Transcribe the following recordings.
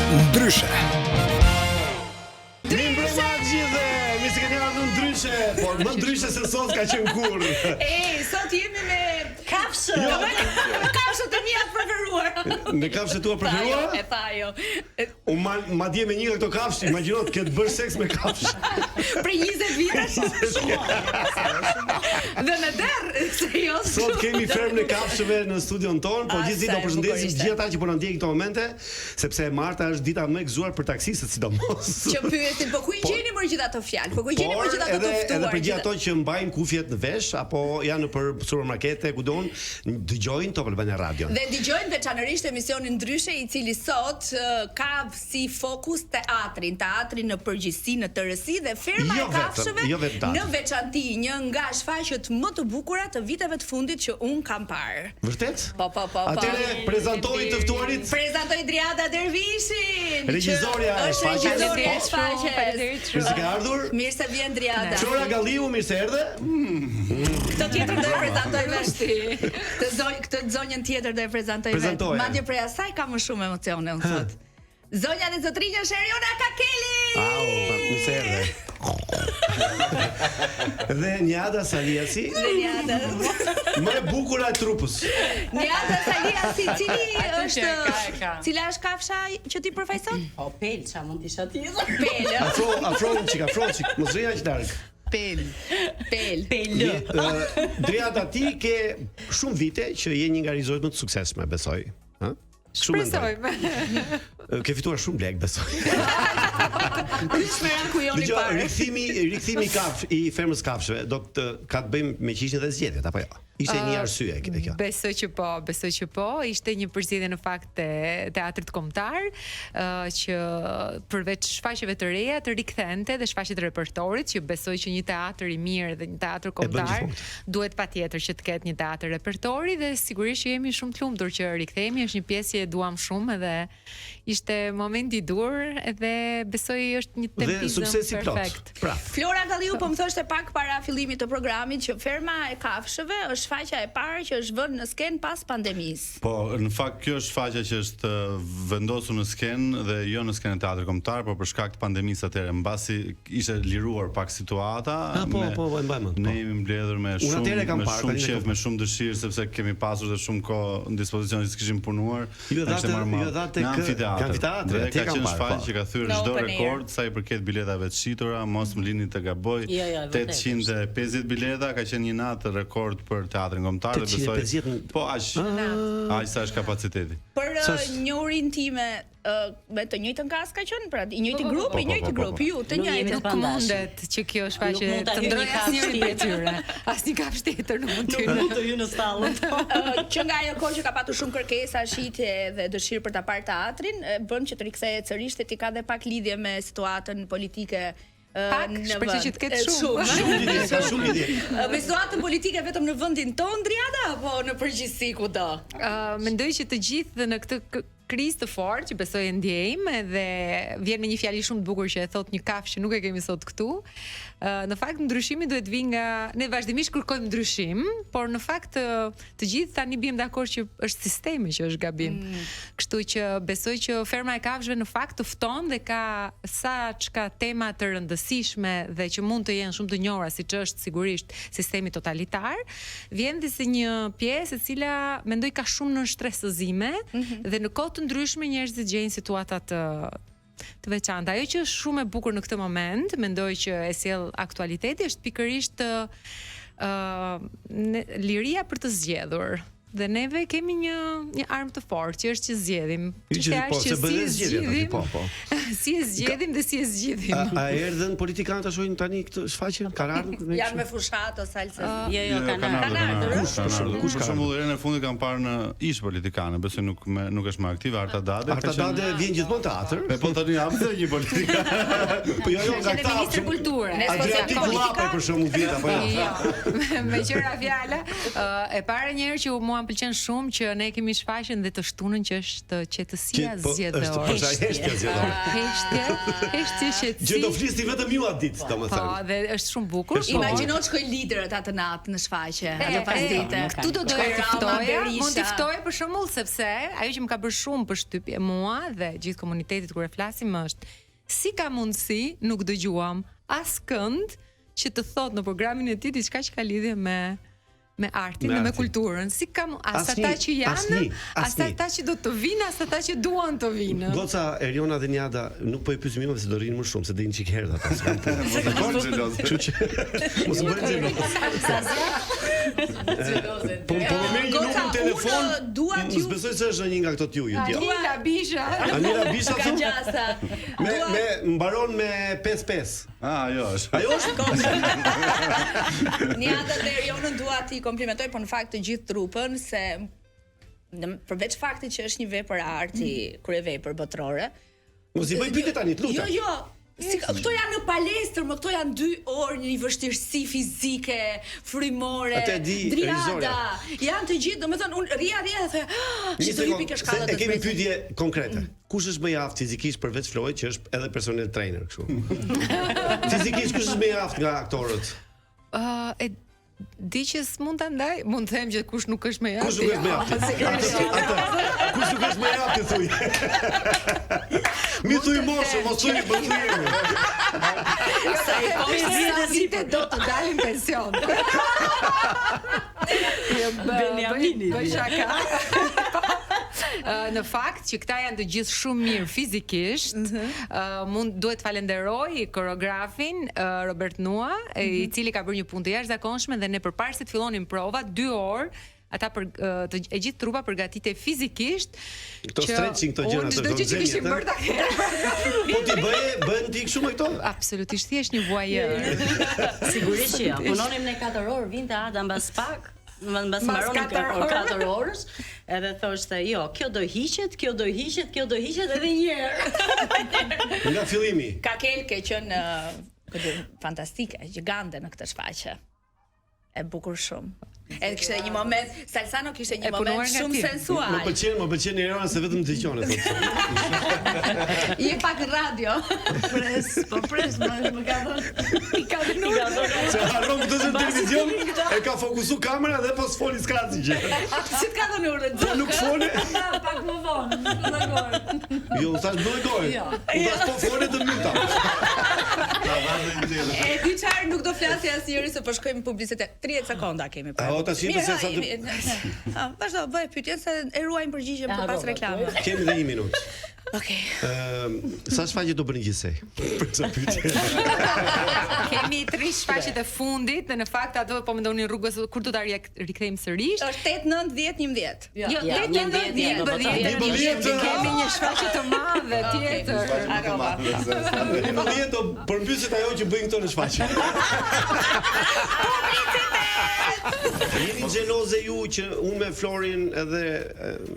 Ndryshe. Mi se keni ardhur ndryshe, por më ndryshe se sot ka qenë kur. Sot jemi me kafshë. Kafshët e mia të preferuar. Me kafshët tua preferuara? E tha ajo. Madje me një nga këto kafshë, imagjino të ketë bërë seks me kafshë. Për 20 vitesh. Dhe në derë, se jo. Sot kemi fermën e kafshëve në studion ton, po gjithsesi do përshëndesim gjithë ata që po na ndjekin këto momente, sepse e marta është dita më e gëzuar për taksistët sidomos. Që pyesin, po ku i gjeni më gjithë ato fjalë? Po ku i gjeni më gjithë ato të ftuar? Edhe për gjithë ato që mbajnë kufjet në vesh apo janë nëpër supermarkete, kudon, dëgjojnë Top Albania Radio. Dhe dëgjojnë veçanërisht emisionin Ndryshe, i cili sot ka si fokus teatrin në përgjithësi, në tërësi dhe firma e kafshëve në veçanti, një nga shfaqjet më të bukura të viteve të fundit që un kam parë. Vërtet? Po. Atëre prezantoi të ftuarit. Prezantoi Driada Dervishin. Regjisorja e shfaqjes. Mirë se ke ardhur. Mirë se vjen Driada. Çora Galliu, mirë se erdhe. Këtë tjetër do e prezantoj vesh. Këtë zonjën tjetër do e prezantoj vesh. Madje prej asaj ka më shumë emocione unë sot. Zonja dhe zotrinja Sheriona Kakeli. Mirë se erdhe. Dhe Njada Saliasi. Më e bukur e trupës. Njada Saliasi, cila është kafsha që ti përfaqëson? Po Pel, ç'a mund të isha tjetër? Pel. Afro çik, mos rria aq larg. Pel. Driada, ti ke shumë vite që je një nga regjizorët më të suksesshme, besoj, ha? Shpresojmë. Ke fituar shumë lek, besoj. Ku joni parë. Rikthimi i fermës kafshëve do të ka të bëjmë me që ishin dhe zgjedhjet apo jo? Ishte një arsye kjo. Besoj që po, ishte një përzgjedhje në fakt te teatrit kombëtar, që përveç shfaqjeve të reja të rikthente dhe shfaqjet e repertorit, që besoj që një teatr i mirë dhe një teatr kombëtar duhet patjetër që të ketë një teatr repertori, dhe sigurisht që jemi shumë të lumtur që rikthehemi, është një pjesë që e duam shumë dhe ishte moment i dur dhe besoj është një tempizëm perfekt. Flora Galliu po më thoshte pak para fillimit të programit që ferma e kafshëve është shfaqja e parë që është vënë në skenë pas pandemisë. Po, në fakt kjo është shfaqja që është vendosur në skenë dhe jo në skenën e teatrit kombëtar, por për shkak të pandemisë atëherë mbasi ishte liruar pak situata. Ne jemi mbledhur me shumë qejf, me shumë dëshirë, sepse kemi pasur dhe shumë kohë në dispozicion që kishim punuar. Amfiteatr. Dhe ka qenë shfaqje që ka thyrë çdo rekord sa i përket biletave të shitura, mos më lini të gaboj. 850 bileta ka qenë një natë rekord për teatrin kombëtar dhe besoj. Po aq sa është kapaciteti. Për një urin time me të njëjtën kas ka qenë, pra i njëjti grup, ju të njëjtën. Nuk mundet që kjo shfaqje të ndrojë asnjëri prej tyre. Asnjë kafshë tjetër nuk mund të hyjë në stallë. Që nga ajo kohë që ka patur shumë kërkesa, shitje dhe dëshirë për ta parë teatrin, bën që të rikthehet sërish, ti ka dhe pak lidhje me situatën politike. Shpresoj që të ketë shumë lidhje. Me situatën politike vetëm në vendin ton, Driada, apo në përgjithësi kudo? Mendoj që të gjithë në këtë krizë të fortë që besoj e ndjejmë, dhe vjen me një fjali shumë të bukur që e thot një kafshë që nuk e kemi sot këtu. Në fakt ndryshimi duhet vi nga ne vazhdimisht kërkojmë ndryshim, por në fakt të gjithë tani bijmë dakord që është sistemi që është gabim. Kështu që besoj që ferma e kafshëve në fakt të fton dhe ka çka tema të rëndësishme dhe që mund të jenë shumë të njohura, siç është sigurisht sistemi totalitar, vjen dhe si një pjesë e cila mendoj ka shumë nënshtresëzime dhe në kohë të ndryshme njerëzit gjejnë situata të veçanta. Ajo që është shumë e bukur në këtë moment, mendoj që e sjell aktualiteti, është pikërisht liria për të zgjedhur. Dhe neve kemi një armë të fortë që është që zgjedhim. Si e zgjedhim dhe si e zgjidhim. A erdhën politikanët ta shohin tani këtë shfaqje? Kanë ardhur? Janë me fushat ose salsa. Jo, kanë ardhur. Kush për shembull herën e fundit kanë parë në ish politikane, besoj nuk është më aktive, Arta Dade. Arta Dade vjen gjithmonë teatr. Po tani jam se një politikan. Po jo nga këta. Ministri kulture. Adriatik Llape për shembull vjen apo jo. Me qëra fjala, e para një herë që mua mua m'pëlqen shumë që ne kemi shfaqjen dhe të shtunën që është qetësia zgjedhore. Heshtja zgjedhore. Heshtje qetësi. Gjë do flisni vetëm ju atë ditë, domethënë. Po, dhe është shumë bukur. Imagjino të shkojnë liderët atë natë në shfaqje, atë pasdite. Tu do doja të ftoja, mund të ftoja për shembull sepse ajo që më ka bërë shumë përshtypje mua dhe gjithë komunitetit kur e flasim është si ka mundësi nuk dëgjuam askënd që të thot në programin e tij diçka që ka lidhje me artin dhe me kulturën. Si kam ata që janë, ata që do të vinë, ata që duan të vinë. Goca Eriona dhe Njada nuk po i pyesim më se do rinë më shumë se do inë çik herë ata. Dakor? Kështu që mos bëni xheloze. Po më merr një numër telefon. Mos besoj se është një nga këto t'ju. Anila Bisha. Anila Bisha ka gjasa. Me mbaron me 5-5. Ajo është. Ajo është. Njada dhe Eriona dua ti komplimentoj, por në fakt të gjithë trupën se përveç faktit që është një vepër arti, kryevepër botërore. Mos i bëj pyetje tani, lutem. Jo. Këto janë në palestër, më këto janë 2 orë një vështirësi fizike, frymore, driada. Janë të gjithë, domethënë unë ria dhe thoj, si do hipi kjo shkallë të e kemi pyetje konkrete. Kush është më i aftë fizikisht përveç Flojit që është edhe personal trainer kështu? Fizikisht kush është më i aftë nga aktorët? Di që s'mund ta ndaj, mund të them që kush nuk është më i aftë. Kush nuk është më i aftë? Kush nuk është më i aftë thuj? Mi thuj moshë, mos thuj bëllëri. Sa vite do të dalin pension. Benjamini. Bëj shaka. Në fakt që këta janë të gjithë shumë mirë fizikisht, duhet falenderoj koreografin Robert Nua, i cili ka bërë një punë të jashtëzakonshme dhe ne përpara se të fillonin prova 2 orë ata e gjithë trupa përgatitej fizikisht. Këto stretching këto gjëra të çdo që kishim bërë ta Po ti bëhen ti kështu me këto? Absolutisht thjesht një voyeur. Sigurisht që jo. Punonim ne 4 orë, vinte Ada mbas pak. Mbas mbaronin 4 orësh, edhe thoshte, jo, kjo do hiqet, kjo do hiqet, kjo do hiqet edhe një herë. Nga fillimi. Ka ke qenë fantastike, gjigande në këtë shfaqje. E bukur shumë. Edhe kishte një moment, Salsano kishte një moment shumë sensual. Më pëlqen Eriona se vetëm dëgjon thotë. Je pak radio. Pres, më ka dhënë. I ka dhënë. Se harron këtë në televizion, e ka fokusu kamera dhe po s'foli s'ka asgjë. Si të ka dhënë urë? Nuk foli. Pak më vonë, në gojë. Jo, thash bëj gojë. Unë tash po foli të minuta. E di çfarë nuk do flasja asnjëri se po shkojmë publicitet. 30 sekonda kemi pa. O tash pse sa vazhdo, bëj pyetjen se e ruajmë përgjigjen për pas reklamës. Kemi edhe 1 minutë. Okej. Sa shfaqje do bëni gjithsej? Për këtë pyetje. Kemi 3 shfaqjet e fundit dhe në fakt ato po mendonin rrugës kur do ta rikthejmë sërish. Është 8, 9, 10, 11. Jo, 8, 9, 10. Kemi një shfaqje të madhe tjetër. Në do përmbyset ajo që bëjnë këto në shfaqje. Jeni xheloze ju që unë me Florin edhe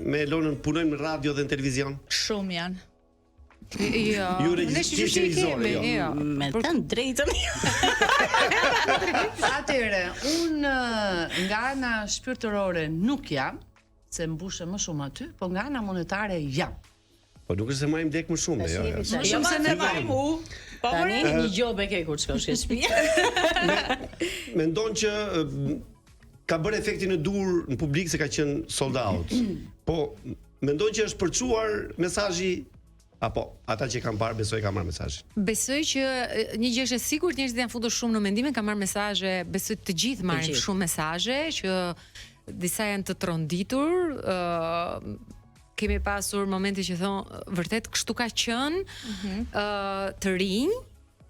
me Elonën punojmë në radio dhe në televizion? Shumë janë. Jo. Ju regjistrizoni, jo. Me të drejtën. Atëre, unë nga ana shpirtërore nuk jam, se mbushem më shumë aty, po nga ana monetare jam. Po nuk është se majmë dek më shumë, jo. Më shumë se ne vajmë u. Tani një gjobë ke kur shkosh ke shtëpi. Mendon që ka bërë efektin e dur në publik se ka qenë sold out. Po mendon që është përçuar mesazhi apo ata që kanë parë besoj kanë marrë mesazhin? Besoj që një gjë është e sigurt, njerëzit janë futur shumë në mendime, kanë marrë mesazhe, besoj të gjithë marrin shumë mesazhe që disa janë të tronditur, kemi pasur momente që thonë vërtet kështu ka qenë, të rinj,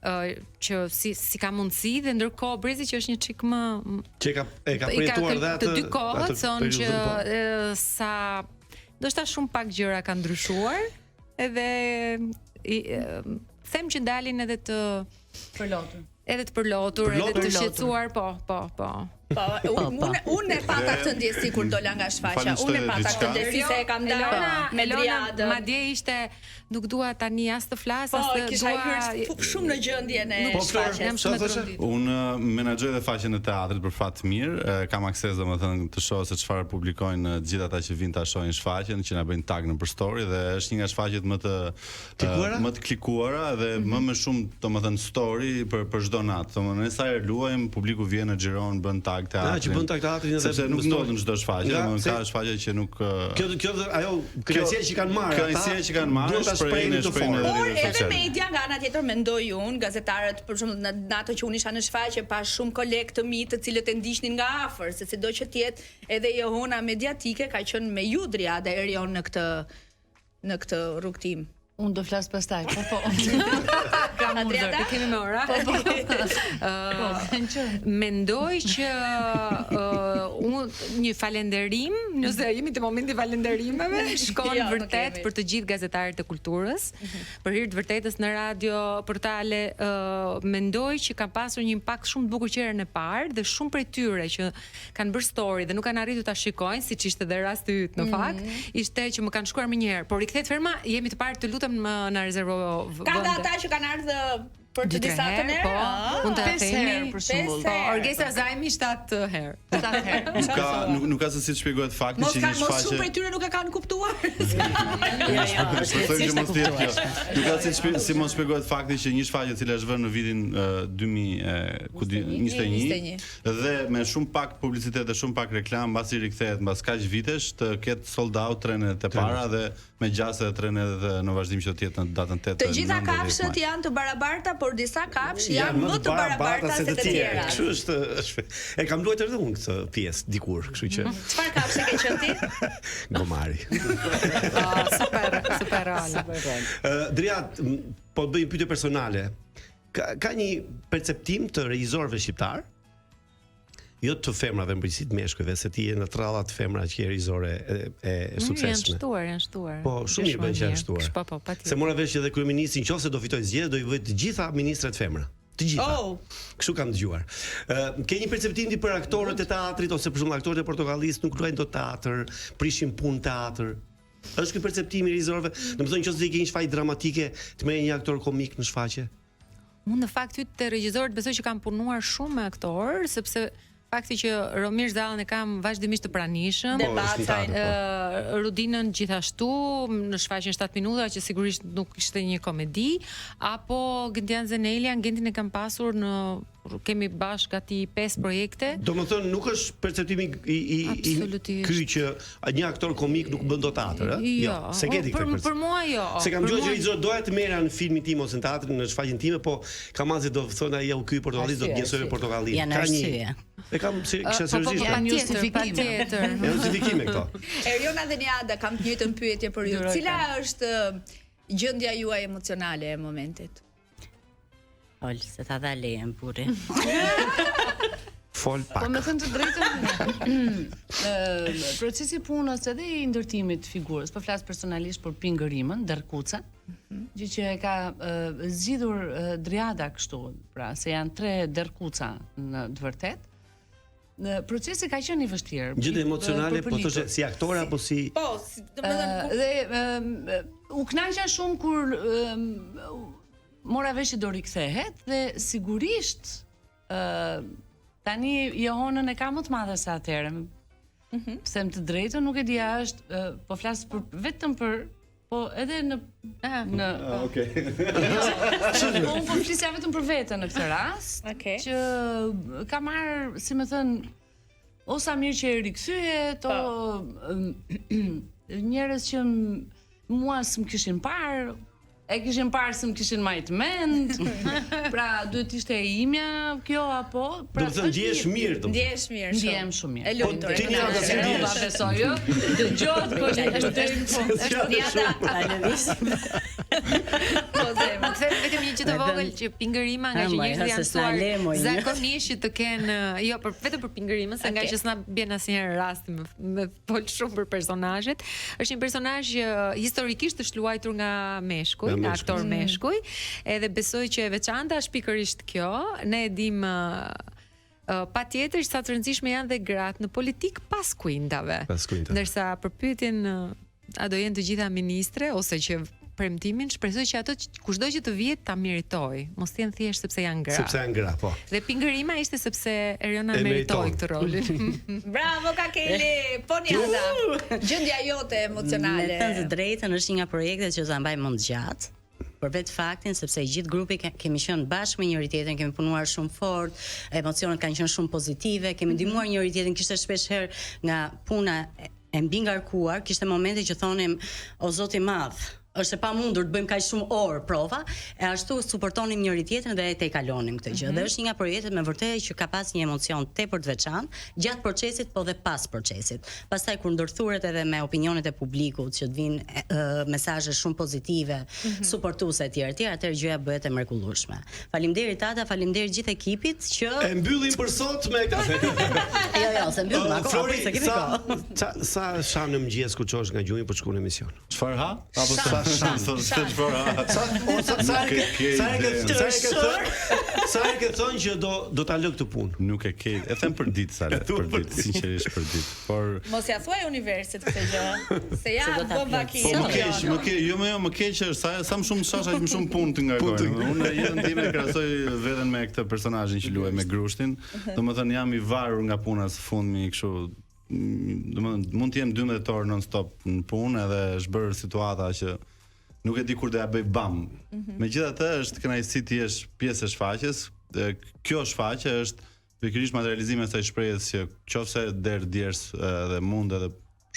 që si ka mundësi dhe ndërkohë Brezi që është një çik më që ka përjetuar dhe atë të dy kohët thonë që sa ndoshta shumë pak gjëra kanë ndryshuar edhe them që dalin edhe të përlotur. Edhe të përlotur, edhe të shqetësuar, po. Unë e pata këtë ndjesi kur dola nga shfaqja. Unë e pata këtë ndjesi se e kam ndarë me Driadën. Madje ishte nuk dua tani as të flas as të kisha hyrë shumë në gjendjen e shfaqjes. Jam shumë e trondit. Unë menaxhoj dhe faqen e teatrit për fat të mirë, kam akses domethënë të shoh se çfarë publikojnë të gjithë ata që vinë ta shohin shfaqjen, që na bëjnë tag në story dhe është një nga shfaqjet më të klikuara dhe më shumë domethënë story për çdo natë. Domethënë ne sa herë luajmë, publiku vjen, xhiron, bën tag teatrin. Që bën tag teatrin edhe sepse nuk ndodh në çdo shfaqje, domethënë ka shfaqje që nuk Kjo ajo kënaqësia që kanë marrë. Kënaqësia që kanë marrë, shprehin por edhe media nga ana tjetër mendoj unë, gazetarët për shembull në ato që unë isha në shfaqje pa shumë kolegë të mi të cilët e ndiqnin nga afër, se sido që të jetë edhe johona mediatike ka qenë me ju Driada Erion në këtë rrugtim. Unë do flas pastaj. Po. Kam urdhër, të kemi me ora. Mendoj që një falenderim, nëse jemi te momenti falenderimeve, shkon vërtet për të gjithë gazetarët e kulturës, për hir të vërtetës në radio, portale, mendoj që ka pasur një impakt shumë të bukur qerën e parë dhe shumë prej tyre që kanë bërë story dhe nuk kanë arritur ta shikojnë, siç ishte dhe rasti yt në fakt, ishte që më kanë shkuar më një herë, por i kthehet ferma, jemi të parë, të lutem na rezervo vende. Ka ata që kanë ardhur për të disa të herë, mund ta themi për shembull. Po, Orgesa Zajmi 7 herë. 7 herë. Nuk ka se si të shpjegohet fakti që një shfaqje. Mos shumë prej tyre nuk e kanë kuptuar. Nuk ka si mos shpjegohet fakti që një shfaqje e cila është vënë në vitin 2021 dhe me shumë pak publicitet dhe shumë pak reklam, mbasi rikthehet mbas kaq vitesh të ketë sold out trenet e para dhe me gjase dhe trenet në vazhdim që të jetë në datën 8. Të gjitha kafshët janë të barabarta, por disa kafsh janë më të barabarta se të tjera. Kështu është. E kam luajtur edhe unë këtë pjesë dikur, kështu që. Çfarë kafshë ke qenë ti? Gomari. Super rol. Driad, po bëjmë pyetje personale. Ka një perceptim të regjizorëve shqiptar? Jo të femrave në përgjithësi të meshkujve, se ti je në trallat femra që je regjizore e suksesshme. Janë shtuar. Po, shumë mirë bën që janë shtuar. Po, patjetër. Se mora vesh edhe kryeministri, nëse do fitojë zgjedhje, do i vëj të gjitha ministrat femra. Të gjitha. Kështu kam dëgjuar. Ke një perceptim ti për aktorët e teatrit ose për shembull aktorët e Portokallis nuk luajnë dot teatr, prishin punë teatr. Është ky perceptimi i regjizorëve? Domethënë nëse ke një shfaqje dramatike, të merr një aktor komik në shfaqje. Unë në fakt te regjizorët besoj që kam punuar shumë me aktorë, sepse fakti që Romir Zallën e kam vazhdimisht të pranishëm, Rudinën gjithashtu në shfaqjen 7 minuta që sigurisht nuk ishte një komedi, apo Gentian Zenelia, Gentin e kam pasur kemi bashkë gati 5 projekte. Domethënë nuk është perceptimi ky që një aktor komik nuk bën dot teatr, ëh? Jo, se ke këtë. Për mua jo. Se kam dëgjuar që regjizor doja të merra në filmin tim ose në teatrin në shfaqjen time, po Kamazi do thonë ai u ky Portokallis do të njësoj me Portokallin. Ka një. E kam kisha seriozisht. Po, patjetër. Justifikime këto. Eriona dhe Niada, kam të njëjtën pyetje për ju. Cila është gjendja juaj emocionale e momentit? Ol, se ta dha lejen burri. Fol pak. Po me thënë të drejtën, procesi punës edhe i ndërtimit të figurës, po flas personalisht për pingërimën, dërkuca, gjë që e ka zgjidhur Driada kështu, pra se janë 3 dërkuca në të vërtet. Procesi ka qenë i vështirë. Gjë emocionale, po thoshë si aktor apo si? Po, domethënë dhe u kënaqja shumë kur mora vesh që do rikthehet dhe sigurisht tani Johonën e ka më të madhe se atëherë. Them të drejtën, nuk e di a është, po flas vetëm për po edhe Okej. Unë po flisja vetëm për veten në këtë rast, që ka marrë, si më thën, o sa mirë që e rikthyet, njerëz që mua s'm kishin parë, e kishin parë se më kishin marrë mend. Pra duhet ishte e imja kjo apo? Do të thënë ndjehesh mirë, do. Ndjehesh mirë. Ndjehem shumë mirë. E lumtur. Ti Niada si ndjehesh? Besoj jo. Dëgjohet po është deri në fund. Është Niada. Po them, vetëm një gjë të vogël që pingërima nga që njerëzit janë mësuar zakonisht të kenë, jo, për vetëm për pingërimën, se nga që s'na bën asnjëherë rasti me fol shumë për personazhet. Është një personazh historikisht është luajtur nga meshkuj, nga aktor meshkuj, edhe besoj që e veçanta është pikërisht kjo. Ne e dim Patjetër sa të rëndësishme janë dhe gratë në politikë pas kuintave. Ndërsa për pyetjen a do jenë të gjitha ministre ose që premtimin, shpresoj që ato kushdo që të vihet ta meritoj, mos jenë thjesht sepse janë gra. Sepse janë gra, po. Dhe pingërima ishte sepse Eriona meritoi këtë rolin. Bravo Kakeli, po Niada. Gjendja jote emocionale. Me thënë të drejtën, është një nga projektet që ta mbaj mend gjatë. Për vetë faktin sepse gjithë grupi kemi qenë bashkë me njëri tjetrin, kemi punuar shumë fort, emocionet kanë qenë shumë pozitive, kemi ndihmuar njëri tjetrin, kishte shpesh herë nga puna e mbi ngarkuar, kishte momente që thonim o Zoti i Madh, është e pamundur të bëjmë kaq shumë orë prova, e ashtu suportonim njëri tjetrin dhe e tejkalonim këtë gjë. Dhe është një nga projektet me vërtetë që ka pas një emocion tepër të veçantë gjatë procesit, po dhe pas procesit. Pastaj kur ndërthuret edhe me opinionet e publikut që të vinë mesazhe shumë pozitive, suportuese etj, atëherë gjëja bëhet e mrekullueshme. Faleminderit Tata, faleminderit gjithë ekipit që e mbyllim për sot me kafe. Jo, se mbyllim akoma, se kemi kohë. Sa shanë në mëngjes kur çosh nga gjumi për të shkuar në emision? Çfarë ha? Apo sa Sa e ke thënë që do ta lë këtë punë? Nuk e ke. E them për ditë sa për ditë, sinqerisht për ditë. Por mos ja thuaj universit këtë gjë. Se ja bomba ki. Më keq është sa më shumë shasha që më shumë punë të ngarkoj. Unë jetën time krahasoj veten me këtë personazhin që luaj me Grushtin. Domethënë jam i varur nga puna së fundmi kështu. Domethënë mund të jem 12 orë non stop në punë edhe është bërë situata që nuk e di kur do ja bëj bam. Megjithatë është kënaqësi ti jesh pjesë e shfaqjes. Kjo shfaqje është pikërisht materializimi i asaj shprehjes që qofse der djers dhe mund edhe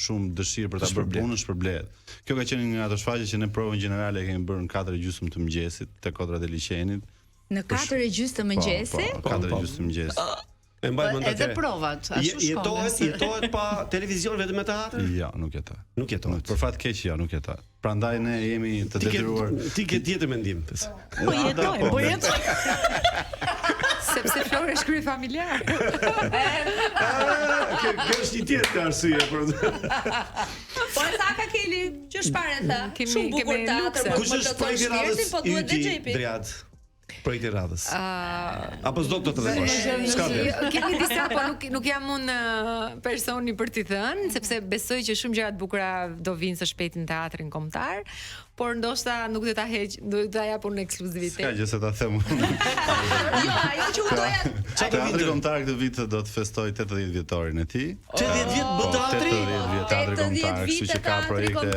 shumë dëshirë për ta bërë punën shpërblet. Kjo ka qenë një ato shfaqje që në provën gjenerale e kemi bërë në 4:30 të mëngjesit te kodrat e liçenit. Në 4:30 të mëngjesit? Po, 4:30 të mëngjesit. E mbaj mend atë. Edhe provat, ashtu shkon. Jetohet pa televizion vetëm me teatr? Jo, nuk jetohet. Nuk jetohet. Për fat keq jo, nuk jetohet. Prandaj ne jemi të detyruar. Ti ke tjetër mendim. Po jetoj, po jetoj. Sepse Flori është krye familjar. Kjo është një tjetër arsye për. Po sa ka keli që shpare tha. Shumë bukur teatr. Kush është projekti radhës? Po duhet DJ-pi. Projekti radhës. Apo s'do të tregosh? S'ka gjë. Kemi disa, po nuk jam unë personi për t'i thënë, sepse besoj që shumë gjëra të bukura do vinë së shpejti në teatrin kombëtar, por ndoshta nuk do ta heq, do ta jap unë ekskluzivitet. Ska gjë se ta them unë. Jo, ajo që u doja. Teatri kombëtar këtë vit do të festoj 80 vjetorin e tij. 80 vjet bë teatri? 80 vjet teatri kombëtar, kështu që ka projekte.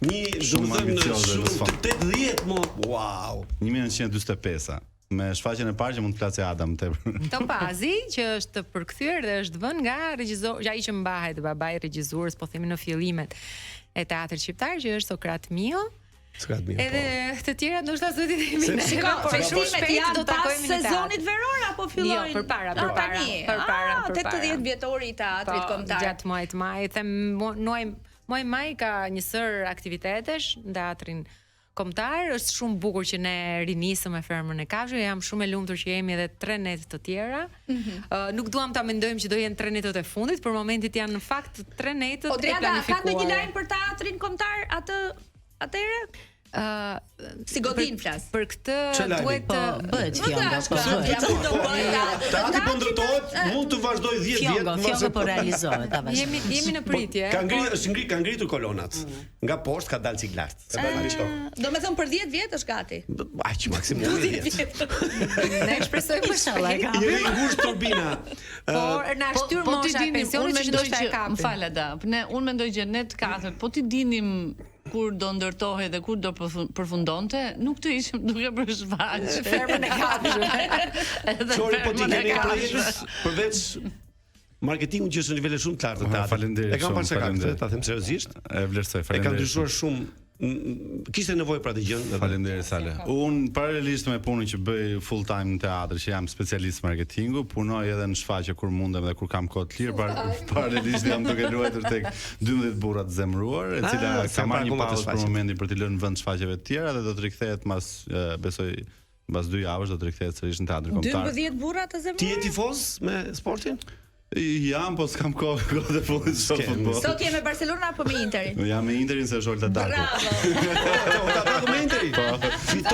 Një shumë ambiciozë. 80 mo. Wow. 1945. Me shfaqjen e parë që mund të flasë Adam tepër. Topazi, që është përkthyer dhe është vënë nga regjizor, ai që mbahet babai regjizorës, po themi në fillimet e teatrit shqiptar, që është Sokrat Mio. Edhe të tjera ndoshta do t'i themi ne. Festimet janë pas sezonit veror apo fillojnë? Jo, përpara. 80 vjetori i teatrit kombëtar. Gjatë muajit maj, them muaj maj ka një sër aktivitetesh në teatrin kombëtar. Është shumë bukur që ne rinisëm me Fermën e Kafshëve. Jam shumë e lumtur që jemi edhe 3 net të tjera. Nuk duam ta mendojmë që do jenë 3 netët e fundit, për momentit janë në fakt 3 netët e planifikuara. Ka ndonjë lajm për teatrin kombëtar atëherë? Si godin flas. Për këtë duhet të bëhet fjonga. Teatri po ndërtohet, mund të vazhdoj 10 vjet, fjonga po realizohet avash. Jemi në pritje. Ka ngritur kolonat. Nga poshtë ka dalë çik lart. Domethënë për 10 vjet është gati. Aq maksimum 10 vjet. Ne shpresojmë inshallah. Jemi ngushtë turbina. Por na shtyr mosha e pensionit që ndoshta e kapim. M'fal Ada. Unë mendoj që ne të katërt, po ti dinim kur do ndërtohej dhe kur do përfundonte, nuk të ishim duke bërë shfaqje. Fermën e Kafshëve. Çori po ti keni projekte përveç marketingut që është në nivele shumë të larta të teatrit. Faleminderit. E kam parë se ka, ta them seriozisht. E vlerësoj, E faleminderit. kam ndryshuar shumë. Kishte nevojë për atë gjë. Faleminderit Sale. Unë paralelisht me punën që bëj full time në teatr, që jam specialist marketingu, punoj edhe në shfaqje kur mundem dhe kur kam kohë të lirë, paralelisht jam duke luajtur tek 12 burra të zemëruar, e cila ka marrë një pauzë për momentin për të lënë vend shfaqjeve të tjera dhe do të rikthehet besoj mbas 2 javësh do të rikthehet sërish në teatrin kombëtar. 12 burra të zemëruar. Ti je tifoz me sportin? Jam, po s'kam kohë të fundit shoh futboll. Sot je me Barcelona apo me Interin? Jam me Interin se është Olta Daku. Bravo. Ta bëj me Interin.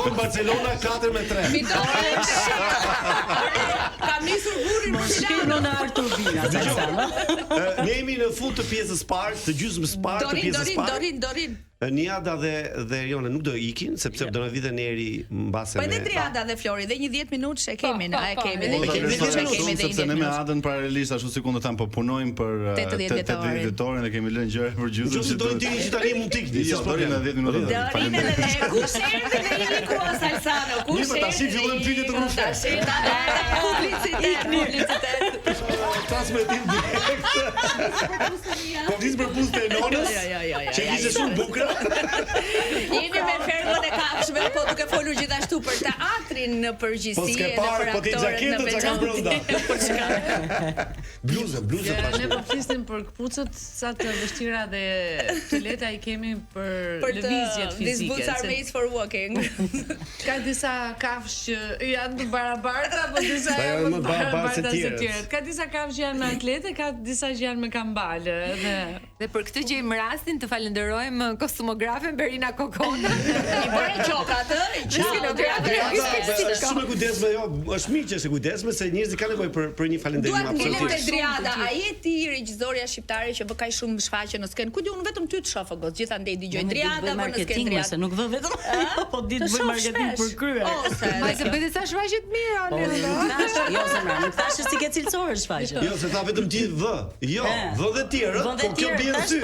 Fiton Barcelona 4-3. Kam nisur burrin për Shkelon në Artur Vina, Ne jemi në fund të pjesës parë, të gjysmës parë të pjesës parë. Dorin. Niada dhe Jona nuk do ikin sepse do na vjen eri mbase me. Po edhe Triada dhe Flori, dhe një 10 minutë e kemi, e kemi. Sepse ne me Adën paralelisht ashtu si kundërtan po punojmë për 80 vjetorin dhe kemi lënë gjëra për gjysmën. Nëse do të që tani mund të ikni, jo, dori në 10 minuta. Faleminderit. Kush erdhi dhe iku Salsano? Kush erdhi? Tash fillojmë pyetje të rrugës. Publicitet. Transmetim direkt. Po vjen për pushtë e nonës. Jo. Që ishte shumë bukur. Jemi me fermën e kafshëve, po duke folur gjithashtu për teatrin në përgjithësi edhe për aktorët në veçantë. Bluza tash. Ne po flisnim për kputucët, sa të vështira dhe të lehta i kemi për lëvizjet fizike. These boots are made for walking. Ka disa kafshë që janë të barabarta, po disa janë më barabarta se tjerët. Ka disa kafshë që janë me atlete, ka disa që janë me kambale, dhe për këtë gjejmë rastin të falenderojmë kostumografen Berina Kokona. I bëre qokat, Shumë kujdesme, jo, është mirë që është kujdesme se njerëzit kanë nevojë për një falënderim absolutisht. Driada, a je ti regjisorja shqiptare që bë kaq shumë shfaqje në skenë? Ku di unë vetëm ty të shoh goc, gjithandej dëgjoj Driada në skenë Driada. Nuk vë vetëm, po di të bëj marketing për kryer. Ma se bëhet sa shfaqje të mira, jo zemra, nuk thashë si ke cilësore shfaqje. Jo, se tha vetëm ti vë. Jo, vë dhe tjerë, po kjo bie sy.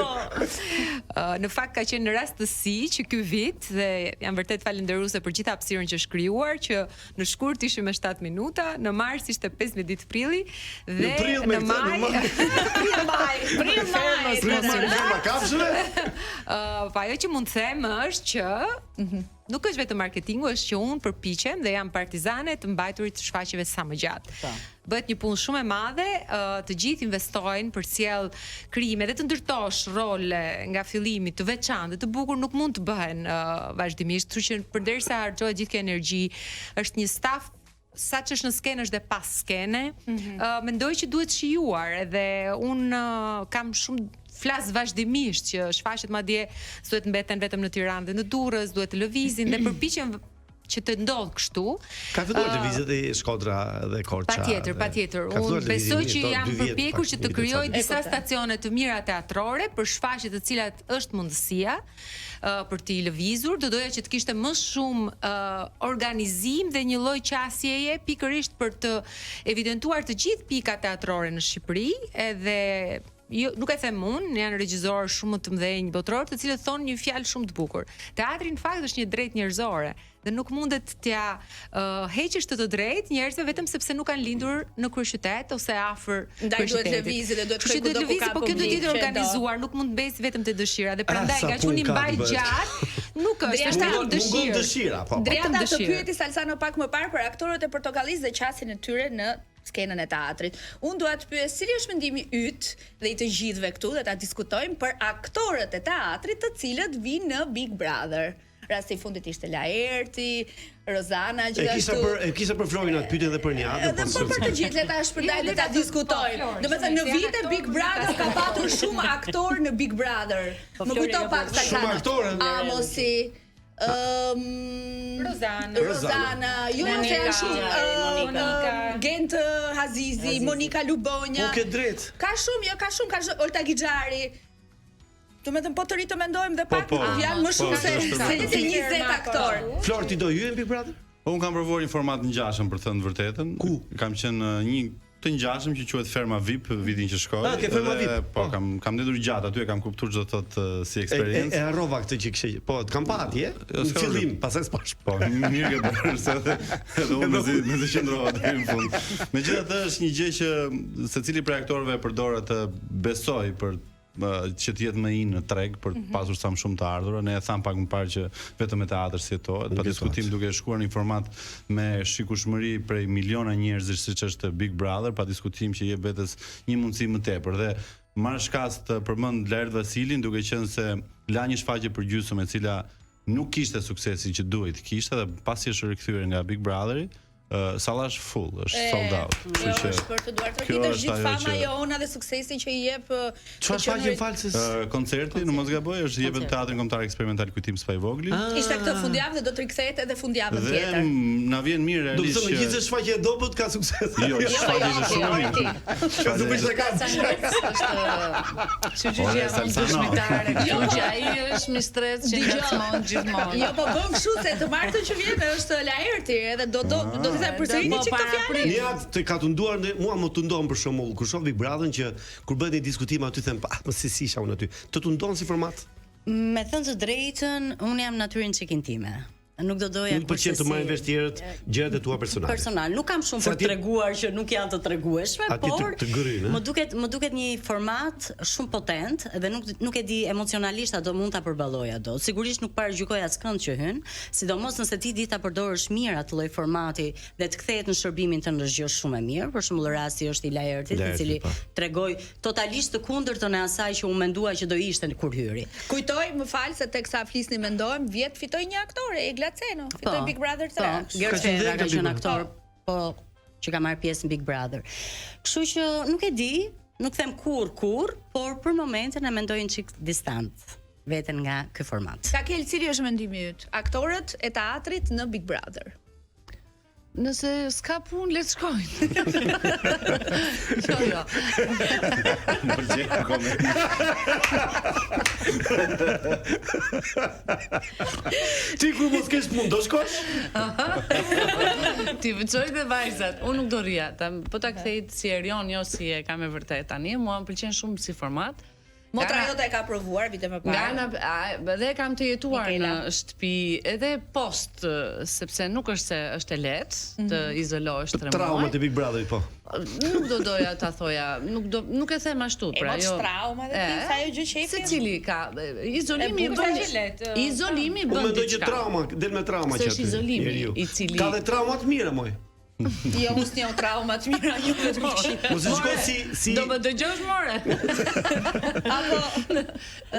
Në fakt ka qenë rastësi që ky vit dhe jam vërtet falënderuese për gjithë hapësirën që shkriuar që në shkurt ishim me 7 minuta, në mars ishte 15 ditë prilli dhe në maj po ajo që mund të them është që nuk është vetëm marketingu, është që unë përpiqem dhe jam partizane të mbajturit të shfaqjeve sa më gjatë. Bëhet një punë shumë e madhe, të gjithë investojnë për sjell krijime dhe të ndërtosh role nga fillimi të veçantë dhe të bukur nuk mund të bëhen vazhdimisht, kështu që përderisa harxohet gjithë kjo energji, është një staf sa që është në skenë është dhe pas skene, mendoj që duhet shijuar edhe unë kam shumë flas vazhdimisht që shfaqjet madje duhet mbeten vetëm në Tiranë dhe në Durrës, duhet të lëvizin dhe përpiqem që të ndodh kështu. Ka filluar lëvizjet e Shkodra dhe Korça. Patjetër. Unë besoj që jam përpjekur që të krijoj disa stacione të mira teatrore për shfaqje të cilat është mundësia për t'i lëvizur, do doja që të kishte më shumë organizim dhe një lloj qasjeje pikërisht për të evidentuar të gjithë pikat teatrore në Shqipëri, edhe jo, nuk e them unë, janë regjisorë shumë të mëdhenj botror, të cilët thonë një fjalë shumë të bukur. Teatri në fakt është një drejtë njerëzore dhe nuk mundet t'ja heqësh të drejtë njerëzve vetëm sepse nuk kanë lindur në kryeqytet ose afër kryeqytetit. Ndaj duhet lëvizje dhe duhet shkojë kudo ku ka publik. Po kjo do të jetë organizuar, nuk mund të bëj vetëm të dëshira dhe prandaj nga që unë mbaj gjatë, nuk është dëshira. Driada të pyeti Salsano pak më parë për aktorët e Portokallisë dhe qasjen e tyre në skenën e teatrit. Unë dua të pyes cili është mendimi yt dhe i të gjithëve këtu dhe ta diskutojmë për aktorët e teatrit të cilët vinë në Big Brother. Rasti i fundit ishte Laerti, Rozana gjithashtu. E kisha për Florin atë pyetje edhe për një atë, po për të gjithë le ta shpërndaj dhe ta diskutojmë. Domethënë në vite Big Brother ka patur shumë aktor në Big Brother. Më kujto pak sa shumë aktorë. Amosi, Rozana, jo se janë shumë Gent Hazizi, Monika Lubonja. Po ke drejt. Ka shumë, Olta Gixhari. Do me po të ri të mendojmë dhe pak janë më shumë se 20 aktor. Flor, ti do hyen Big Brother? Unë kam provuar një format ngjashëm për thënë vërtetën. Ku? Kam qenë një të ngjashëm që quhet Ferma VIP vitin që shkoi. Ke Ferma VIP. Po, kam ndetur gjatë aty, e kam kuptuar çdo thotë si eksperiencë. E harrova këtë që kishte. Po, të kam pa atje. Në fillim, pastaj s'pash. Po, mirë që bërë se edhe unë më qendrova deri në fund. Megjithatë është një gjë që secili prej aktorëve përdor të besoj për që të jetë më i në treg për të pasur sa më shumë të ardhurë. Ne e tham pak më parë që vetëm me teatr si jetohet, pa diskutim duke shkuar në një format me shikueshmëri prej miliona njerëzish siç është Big Brother, pa diskutim që jep vetes një mundësi më tepër. Dhe marr shkas të përmend Laert Vasilin duke qenë se la një shfaqje për gjysmë e cila nuk kishte suksesin që duhej të kishte dhe pasi është rikthyer nga Big Brotheri, salla është full, është sold out. Kështu që për të duar të rritë gjithë fama jona dhe suksesin që i jep. Çfarë shfaqjen falsës? Koncerti, në mos gaboj, është jepet në Teatrin Kombëtar Eksperimental Kujtim Spa i Vogli. Ishte këtë fundjavë dhe do të rikthehet edhe fundjavën tjetër. Dhe na vjen mirë realisht. Do të thonë gjithë shfaqje e dobët ka sukses. Jo, shfaqje është shumë mirë. Ka super se ka. Dëshmitare. Jo, që ai është mistret që ngacmon gjithmonë. Jo, po bëm kështu se të martën që vjen është Laerti, edhe do të thaj përsëri një çik të fjalë. Ja, të ka tunduar mua më tundon për shembull kur shoh Big Brother që kur bëhet një diskutim aty them, "Ah, mos si isha unë aty." Të tundon si format? Me thënë të drejtën, unë jam natyrën çik intime. Nuk do doja Nuk pëlqen të marrin vesh tjerët gjërat e tua personale. Personal, nuk kam shumë për të treguar që nuk janë të tregueshme, por më duket një format shumë potent dhe nuk e di emocionalisht a do mund ta përballoj ato. Sigurisht nuk paragjykoj askënd që hyn, sidomos nëse ti di ta përdorësh mirë atë lloj formati dhe të kthehet në shërbimin tënd është gjë shumë e mirë. Për shembull rasti është i Laertit, i cili tregoi totalisht të kundërtën e asaj që unë mendua që do ishte kur hyri. Kujtoj, më fal se teksa flisni mendohem, vjet fitoi një aktore, Glaceno, fitoi Big Brother 3. Gert Ferra ka qenë aktor, po që ka marrë pjesë në Big Brother. Kështu që nuk e di, nuk them kur, por për momentin e mendoj një çik distant veten nga ky format. Ka kel cili është mendimi yt? Aktorët e teatrit në Big Brother. Nëse s'ka punë, le të shkojnë. Jo. Më pëlqen koment. Ti kur mos kesh punë, do shkosh? Ti çoj dhe vajzat, unë nuk do rria. Po ta kthej si Erion, jo si e kam e vërtet tani, mua më pëlqen shumë si format. Motra jote e ka provuar vite më parë. Edhe kam të jetuar në shtëpi, edhe post, sepse nuk është se është e lehtë të izolohesh 3 muaj. Traumat e Big Brotherit po. Nuk do doja ta thoja, nuk e them ashtu, pra jo. Trauma dhe ti sa ajo gjë që secili ka izolimi bën. Izolimi bën. Unë mendoj që trauma, del me trauma që. Është izolimi i cili ka dhe trauma të mira moj. Jo, mos një trauma të mira, jo vetëm kështu. Mos e shkoj si do më dëgjosh more. Apo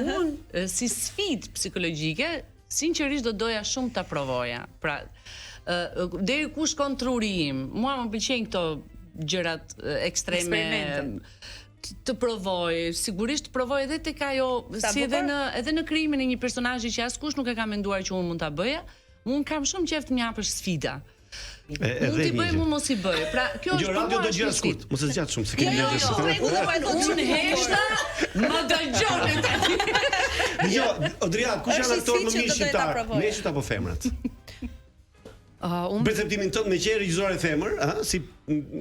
unë si sfidë psikologjike, sinqerisht do doja shumë ta provoja. Pra, deri ku shkon truri im. Mua më pëlqejnë këto gjërat ekstreme. Të provoj, sigurisht provoj edhe tek ajo, si edhe në krijimin e një personazhi që askush nuk e ka menduar që unë mund ta bëja. Unë kam shumë qejf të më japësh sfida. Mund t'i bëj, mund mos i bëj. Pra, kjo është radio do gjëra shkurt, mos e zgjat shumë se kemi lëndë. Unë heshta, më dëgjoni tani. Jo, Odriat, kush janë aktorë më mirë shqiptar? Meshkujt apo femrat? Perceptimin tënd me qenë regjizore femër, si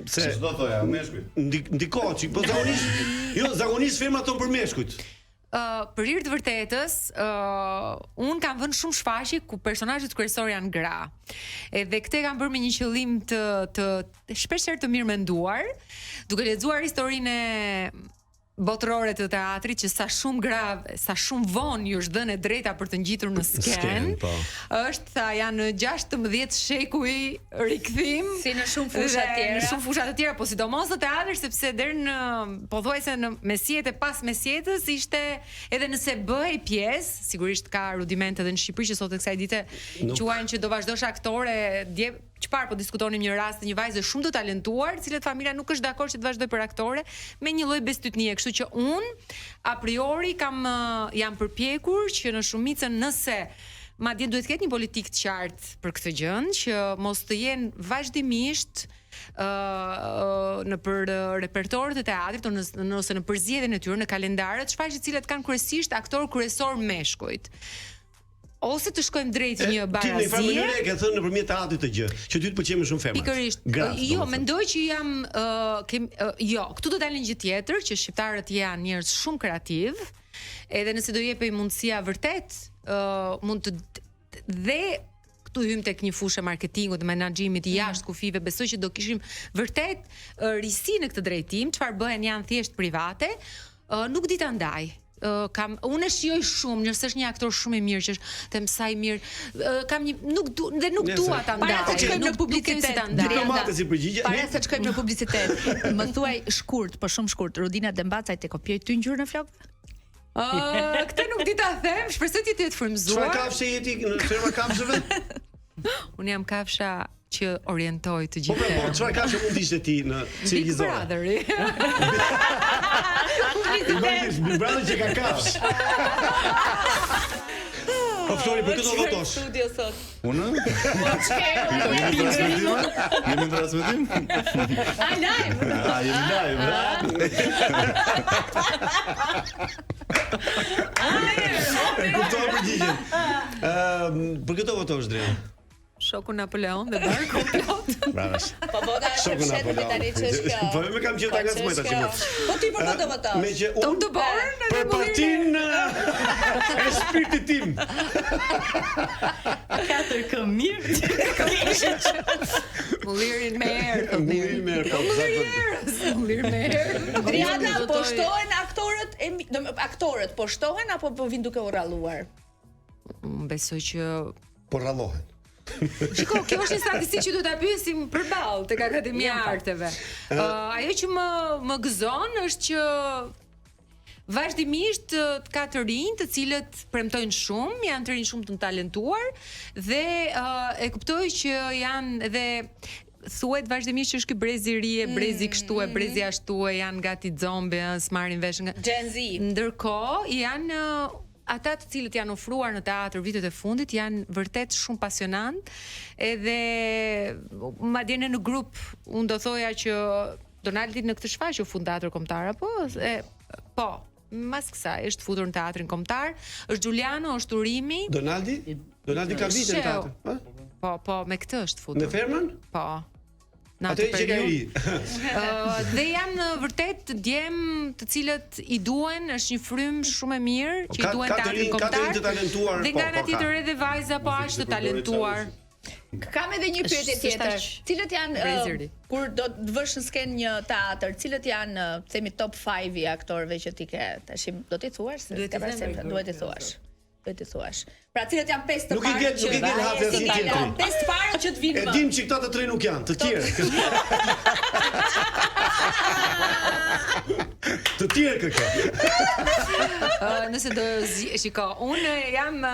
se ç'do thoja, meshkujt. Ndikoçi, po zakonisht femrat thon për meshkujt. Për hir të vërtetës, un kam vënë shumë shfaqje ku personazhet kryesorë janë gra. Edhe këtë kam bërë me një qëllim të shpeshherë të mirë menduar, duke lexuar historinë botërore të teatrit që sa shumë grave, sa shumë vonë ju është dhënë drejta për të ngjitur në skenë. Është tha janë 16 shekuj rikthim si në shumë fusha të tjera. Në shumë fusha të tjera, po sidomos në teatr sepse deri në pothuajse në mesjetë e pas mesjetës ishte edhe nëse bëhej pjesë, sigurisht ka rudimente edhe në Shqipëri që sot e kësaj dite quajnë që do vazhdosh aktore, dje çfarë po diskutonim një rast të një vajze shumë të talentuar, cilët familja nuk është dakord që të vazhdoj për aktore me një lloj bestytnie, kështu që un a priori jam përpjekur që në shumicën nëse madje duhet të ketë një politikë të qartë për këtë gjë, që mos të jenë vazhdimisht në për repertorët e teatrit ose në përzgjedhjen e tyre në kalendarët, shfaqje të cilat kanë kryesisht aktor kryesor meshkujt. Ose të shkojmë drejt një barazie. Ti në fakt mënyrë ke thënë nëpërmjet teatrit të gjë, që ty të pëlqejmë shumë femrat. Pikërisht. Jo, mendoj që jam jo, këtu do dalin gjë tjetër, që shqiptarët janë njerëz shumë kreativ, edhe nëse do jepej mundësia vërtet, mund të dhe këtu hym tek një fushë marketingut dhe menaxhimit jashtë kufive, besoj që do kishim vërtet risi në këtë drejtim, çfarë bëhen janë thjesht private, nuk di ta ndaj. Unë e shijoj shumë, nëse është një aktor shumë i mirë që është them sa i mirë, kam një nuk dua ta ndaj. Para se të shkojmë në publicitet, diplomate si përgjigje. Para se të shkojmë në publicitet, më thuaj shkurt, po shumë shkurt, Rodina Dembacaj te kopjoj ty ngjyrën e flokëve? Këtë nuk di ta them, shpresoj ti të jetë frymzuar. Çfarë kafshë jeti në firma kafshëve? Unë jam kafsha që orientoj të Po, gjithë. çfarë kafshë mund të ishte ti në Big civilizore? Brother. Big Brother që ka kafsh. O Flori, për këtë do votosh? Studio sot. Unë? Jemi në transmetim? Ai live. Jemi live. E kuptova përgjigjen. Për këtë do votosh, Drea? Shoku Napoleon dhe bërë komplot. Bravo. Po vota Shoku është Napoleon. tani ç'është kjo. Po më kam qenë ta ngacmoj tash më. Po ti për këtë do votosh. Me që Tom unë të borën për partinë e shpirtit tim. 4 këmir. Mullirin me erë. Mullirin me erë. Mullirin me erë. Driada, po shtohen aktorët po shtohen apo po vin duke u ralluar? Besoj që Po rallohen. Shiko, kjo është një statistikë që do ta pyesim përballë tek Akademia e Arteve. Ajo që më gëzon është që vazhdimisht ka të rinj të cilët premtojnë shumë, janë të rinj shumë të talentuar dhe e kuptoj që janë edhe thuhet vazhdimisht që është ky brezi i ri, brezi kështu e brezi ashtu e janë gati zombi, s'marrin vesh nga Gen Z. Ndërkohë janë ata të cilët janë ofruar në teatr vitet e fundit janë vërtet shumë pasionant, edhe madje në grup unë do thoja që Donaldi në këtë shfaqje u fund teatr kombëtar apo po, mas kësaj është futur në teatrin kombëtar, është Giuliano, është Urimi. Donaldi ka vite në teatr, ha? Po, me këtë është futur. Me Ferman? Po. Atë që ka ri. Dhe janë vërtet djem të cilët i duan, është një frym shumë e mirë që i duan teatrin kombëtar. Dhe nga ana tjetër edhe vajza po aq të talentuar. Kam edhe një pyetje tjetër. Cilët janë kur do të vësh në skenë një teatr, cilët janë themi top 5 i aktorëve që ti ke? Tash do t'i thuash se duhet t'i thuash. Duhet t'i thuash. Pra cilët janë 5 të parë që nuk i gjen hafe asnjë tjetër. 5 të parë që të vinë më. E dim që këta të tre nuk janë, të tjerë. Të tjerë këto. Nëse do shiko, unë jam në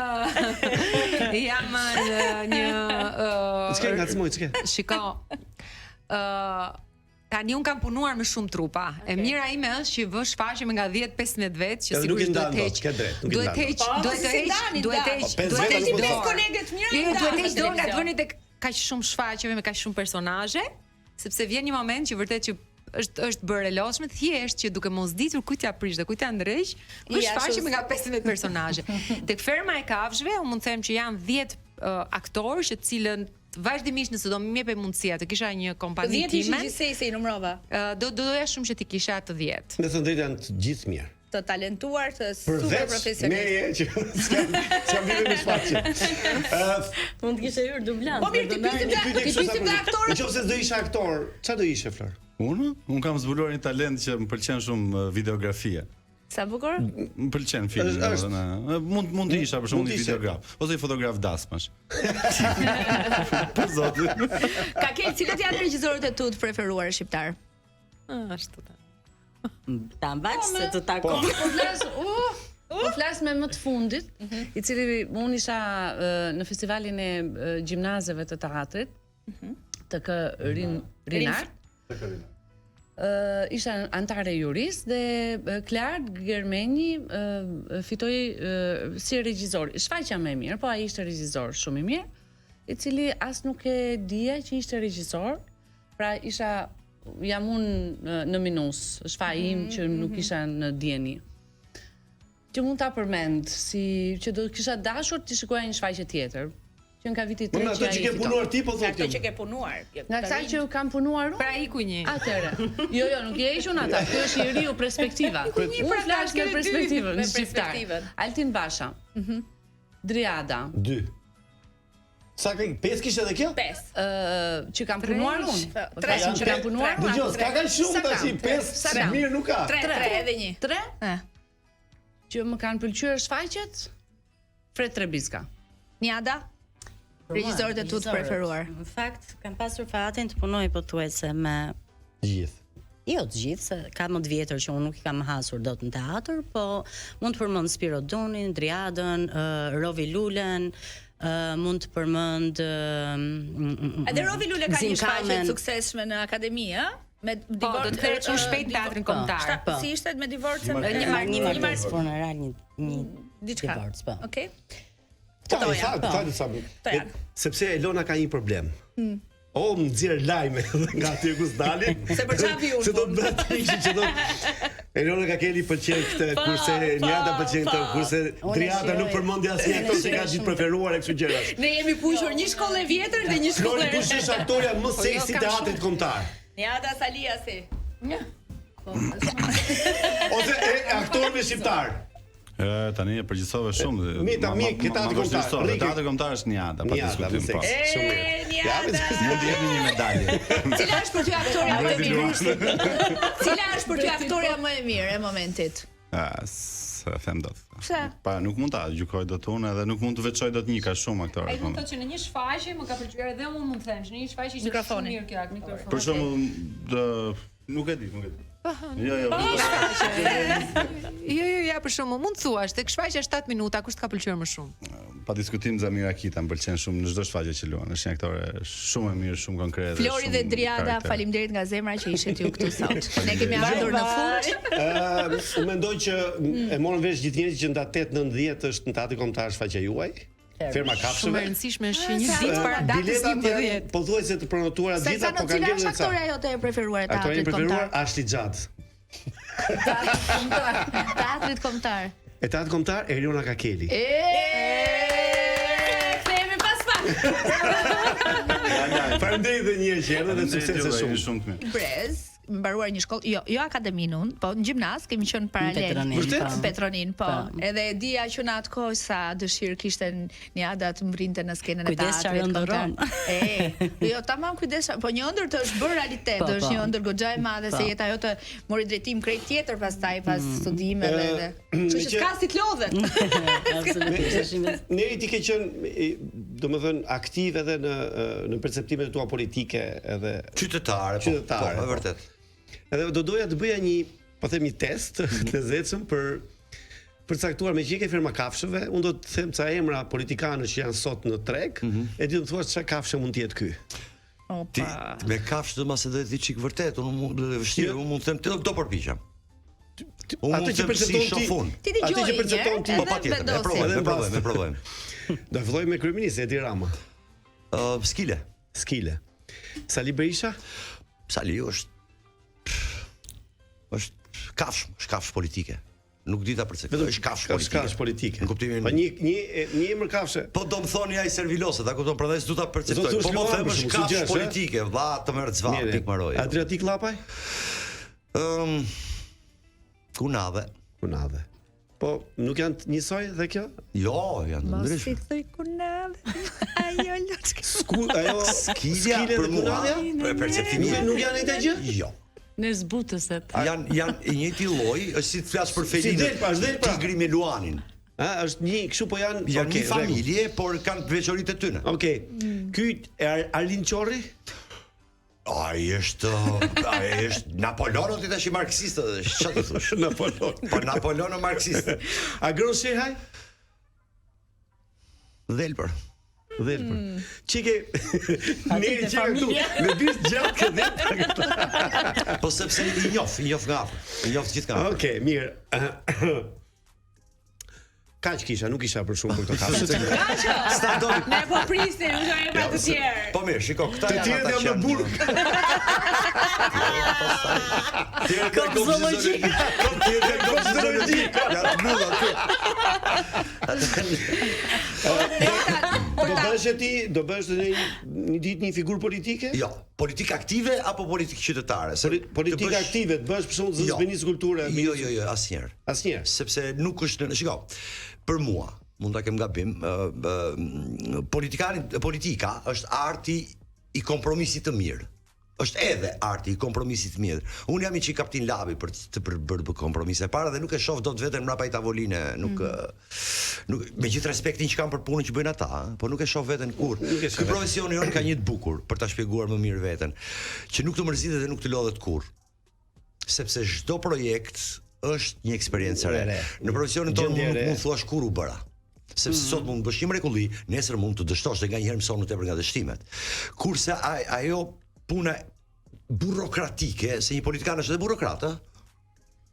një Ç'ke ngacmoj, ç'ke? Shiko, tani unë kam punuar me shumë trupa. E mira ime është që vë shfaqje me nga 10-15 vjet që sigurisht duhet të heq. Duhet të heq dorë nga të vëni tek kaq shumë shfaqjeve me kaq shumë personazhe, sepse vjen një moment që vërtet që është bërë e lodhshme thjesht që duke mos ditur kujt ja prish dhe kujt ja ndrejsh, vë shfaqje me nga 15 personazhe. Tek Ferma e Kafshëve, unë mund të them që janë 10 aktorë që cilën vazhdimisht nëse do më jepë mundësia të kisha një kompani time. 10 ishin gjithsej se i numrova. Doja shumë që ti kisha të 10. Me thënë drejtë janë të gjithë mirë. Të talentuar, të super profesionistë. Meje që s'kam vite në shfaqje. Mund të kishe hyrë dublant. Po mirë, ti pyesim të aktorët. Nëse do isha aktor, çfarë do ishe Flor? Unë kam zbuluar një talent që më pëlqen shumë videografia. Sa bukur? Më pëlqen filmi, domethënë. Mund të isha për shembull një videograf ose një fotograf dasmash. Për zotin. Ka ke cilët janë regjisorët e tu të preferuar shqiptar? Ashtu ta. Ta mbash se të takon. Po flas me më të fundit, i cili unë isha në festivalin e gjimnazeve të teatrit, të kë Rinart. Isha antare jurist dhe Klart Germeni fitoi si regjisor. Shfaqja më e mirë, po ai ishte regjisor shumë i mirë, i cili as nuk e dija që ishte regjisor. Pra jam unë në minus, shfaji im që nuk isha në dieni. Që mund ta përmend si që do kisha dashur të shikoja një shfaqje tjetër. Që nga viti 3 që ai. Ato që ke punuar ti po thotë. Ato që ke punuar. Nga kësaj që kam punuar unë. Pra iku një. Atëre. Jo, nuk je hequn ata. Ky është i riu perspektiva. Unë flas nga perspektivën shqiptar. Altin Basha. Driada. 2. Sa ke 5 kishte edhe kjo? 5. Që kam punuar unë. 3 që kam punuar. Dëgjoj, s'ka kaq shumë tash, 5 mirë nuk ka. 3 edhe një. 3? Që më kanë pëlqyer shfaqjet? Fred Trebizka. Njada? Regjisorët e tu të preferuar. Në fakt, kam pasur fatin të punoj pothuajse me Gjithë. Jo të gjithë, se ka më të vjetër që unë nuk i kam hasur dot në teatr, po mund të përmend Spiro Dunin, Driadën, Rovi Lulen, mund të përmend Edhe Rovi Lule ka një shfaqje të suksesshme në akademi, ë? Me divorcë. Do të kthehet shumë shpejt në teatrin kombëtar. Si ishte me divorcën? Një martesë funeral, një diçka. Divorc, po. Okej. Sepse Elona ka një problem. O, më nxjerr lajme nga aty ku s'dalin. Se për çfarë unë? Se do të bëhet ishte që do. Elona ka keli pëlqen këtë, kurse Niada pëlqen këtë, kurse Driada nuk përmendi asnjë ato që ka ditë preferuar e kështu gjëra. Ne jemi pushur një shkollë e vjetër dhe një shkollë e re. Kush është aktoria më seksi teatrit kombëtar? Niada Saliasi. Ose aktor shqiptar. Tani e përgjithsove shumë. Teatri kombëtar. Teatri kombëtar është Niada, pa diskutim po. Niada. Mund të jepni një medalje. Cila është për ty aktoria më e mirë? Cila është për ty aktoria më e mirë e momentit? Se them dot. Pse? Pa nuk mund ta gjykoj dot unë edhe nuk mund të veçoj dot një ka shumë aktorë. Ai mund të thotë që në një shfaqje më ka pëlqyer edhe unë mund të them që në një shfaqje ishte shumë mirë kjo aktor. Për shembull, nuk e di. Jo. Ja, për shembull, mund të thuash tek shfaqja 7 minuta kush të ka pëlqyer më shumë? Pa diskutim Zamira Kita më pëlqen shumë në çdo shfaqje që luan. Është një aktore shumë e mirë, shumë konkrete. Flori dhe Driada, faleminderit nga zemra që ishit ju këtu sot. Ne kemi ardhur në fund. Unë mendoj që e morën vesh gjithë njerëzit që nda 8-9 është në teatrin kombëtar shfaqja juaj. Ferma Kafshëve. Shumë e rëndësishme është që një ditë para datës 11. Pothuajse të pronotuara gjitha, po kanë gjithë. Cila është aktoria jote e preferuar e teatrit kombëtar? Ashley Judd. Teatrit kombëtar. E teatrit kombëtar Elona Kakeli. Kthehemi pas pak. Faleminderit edhe një herë që erdhe dhe suksese shumë të mirë. Brez, mbaruar një shkollë, jo akademin unë, po në gjimnaz kemi qenë paralel. Petronin, po. Edhe e dija që në atë kohë sa dëshirë kishte Niada të mbrinte në skenën e teatrit kombëtar. Jo, tamam kujdes, po një ëndër të është bërë realitet, është një ëndër goxha e madhe se jeta jote mori drejtim krejt tjetër pastaj pas studimeve dhe. Kështu që s'ka si të lodhet. Njeri ti ke qenë, domethënë aktiv edhe në perceptimet tua politike edhe qytetare, po, e vërtet. Edhe do doja të bëja një, po them një test të lezetshëm për caktuar me që ke Ferma Kafshëve, unë do të them ca emra politikanësh që janë sot në treg, e ti do të thuash çfarë kafshë mund të jetë ky. Ti me kafshë do mas e do të di çik vërtet, unë mund të vështirë, unë mund të them do përpiqem. Atë që percepton ti dëgjoj. Po patjetër, e provojmë. Do filloj me kryeministin Edi Rama. Skile. Sali Berisha? Sali është kafshë politike. Nuk di ta përcaktojë. Vetëm është kafshë politike. Në kuptimin. Po një emër kafshë. Po do më thoni ai serviloset, a kupton, prandaj s'du ta përcaktojë. Po më them është kafshë politike, vlla të merr çfarë pik maroj. Adriatik Llapaj? Kunave. Po nuk janë njësoj dhe kjo? Jo, janë të ndryshme. Mos i thuj kunave. Ajo loçka. Skilja për mua. Për perceptimin. Nuk janë njëjtë gjë? Jo. Në zbutëset. Janë i njëjti lloj, është si të flas për felinë. Tigri me luanin. Është një, kështu po janë një familje, por kanë veçoritë e tyre. Okej. Ky Arlin Qorri? Ai është Napoleon ti tash i marksist, çfarë të thosh? Napoleon. Po Napoleon marksist. Agron Shehaj? Dhelpër. Çike. Ne jemi këtu. Me dy gjatë këtë. Po sepse i njoh nga afër. I njoh gjithë. Okej, mirë. Kaq kisha, nuk isha për shumë për këtë kafshë. Standard. Ne po prisim, unë jam për të tjerë. Po mirë, shiko, këta janë ata që në burg. Zoologjik. Ja të mbyll aty. Do bësh një ditë një figurë politike? Jo, politikë aktive apo politikë qytetare? Politikë aktive, të bësh për shembull zëvendësisë kulture. Jo, asnjëherë. Sepse nuk është, shiko, për mua, mund ta kem gabim, politika është arti i kompromisit të mirë. Është edhe arti i kompromisit të mirë. Unë jam i çik kaptin labi për të bërë kompromise para dhe nuk e shoh dot veten mbrapa i tavoline, nuk me gjithë respektin që kam për punën që bëjnë ata, po nuk e shoh veten kur. Ky profesioni jon ka një të bukur për ta shpjeguar më mirë veten, që nuk të mërzitet dhe nuk të lodhet kur. Sepse çdo projekt është një eksperiencë e re. Në profesionin tonë nuk mund thuash kur u bëra. Sepse sot mund të bësh një mrekulli, nesër mund të dështosh dhe nganjëherë mëson më tepër nga dështimet. Kurse ajo puna burokratike, se një politikan është edhe burokrat,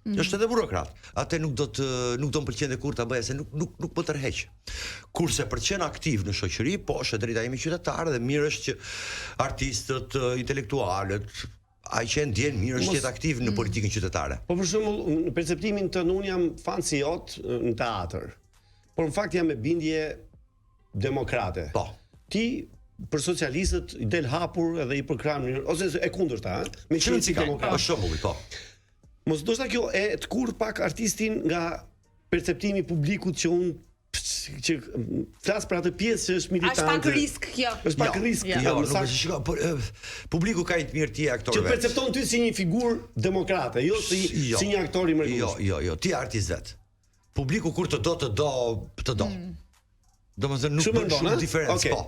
është edhe burokrat. Atë nuk do më pëlqente kur ta bëja se nuk më tërheq. Kurse për të qenë aktiv në shoqëri, po është drejta ime qytetare dhe mirë është që artistët, intelektualët, ai që ndjen mirë është jetë aktiv në politikën qytetare. Po për shembull, në perceptimin tënd unë jam fan si jot në teatr. Por në fakt jam me bindje demokrate. Po. Ti për socialistët i del hapur edhe i përkran ose e kundërta, me qenë demokrat. Për shembull, po. Mos ndoshta kjo e të kurr pak artistin nga perceptimi i publikut që unë që flas për atë pjesë që është militante. Është pak risk kjo. Është pak risk. Jo, nuk është shiko, publiku ka të mirë ti aktor vetë. Që percepton ty si një figurë demokrate, jo si një aktor i mrekullueshëm. Jo, ti artist vet. Publiku kur të do. Domethënë nuk bën shumë diferencë, po.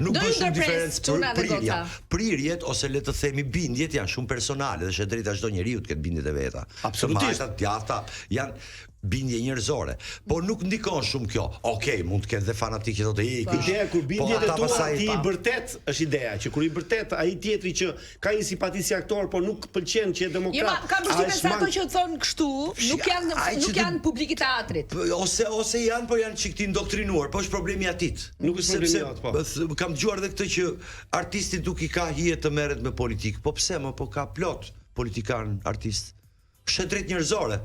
Nuk bën shumë diferencë për prirjet ose le të themi bindjet janë shumë personale dhe është drejta çdo njeriu të ketë bindjet e veta. Absolutisht. Të djatha janë bindje njerëzore, po nuk ndikon shumë kjo. Okej, mund të ketë dhe fanatikë që thotë ideja kur bindjet e tua ti i bërtet është ideja që kur i bërtet ai tjetri që ka një simpati si aktor po nuk pëlqen që është demokrat. Jo, ka përshtypjen se ato që thonë kështu nuk janë publik i teatrit. Ose janë, po janë çik të indoktrinuar, po është problemi atit. Nuk është problemi jot, po. Kam dëgjuar edhe këtë që artisti nuk i ka hije të merret me politikë. Po pse më po ka plot politikan artist. Është drejt njerëzore.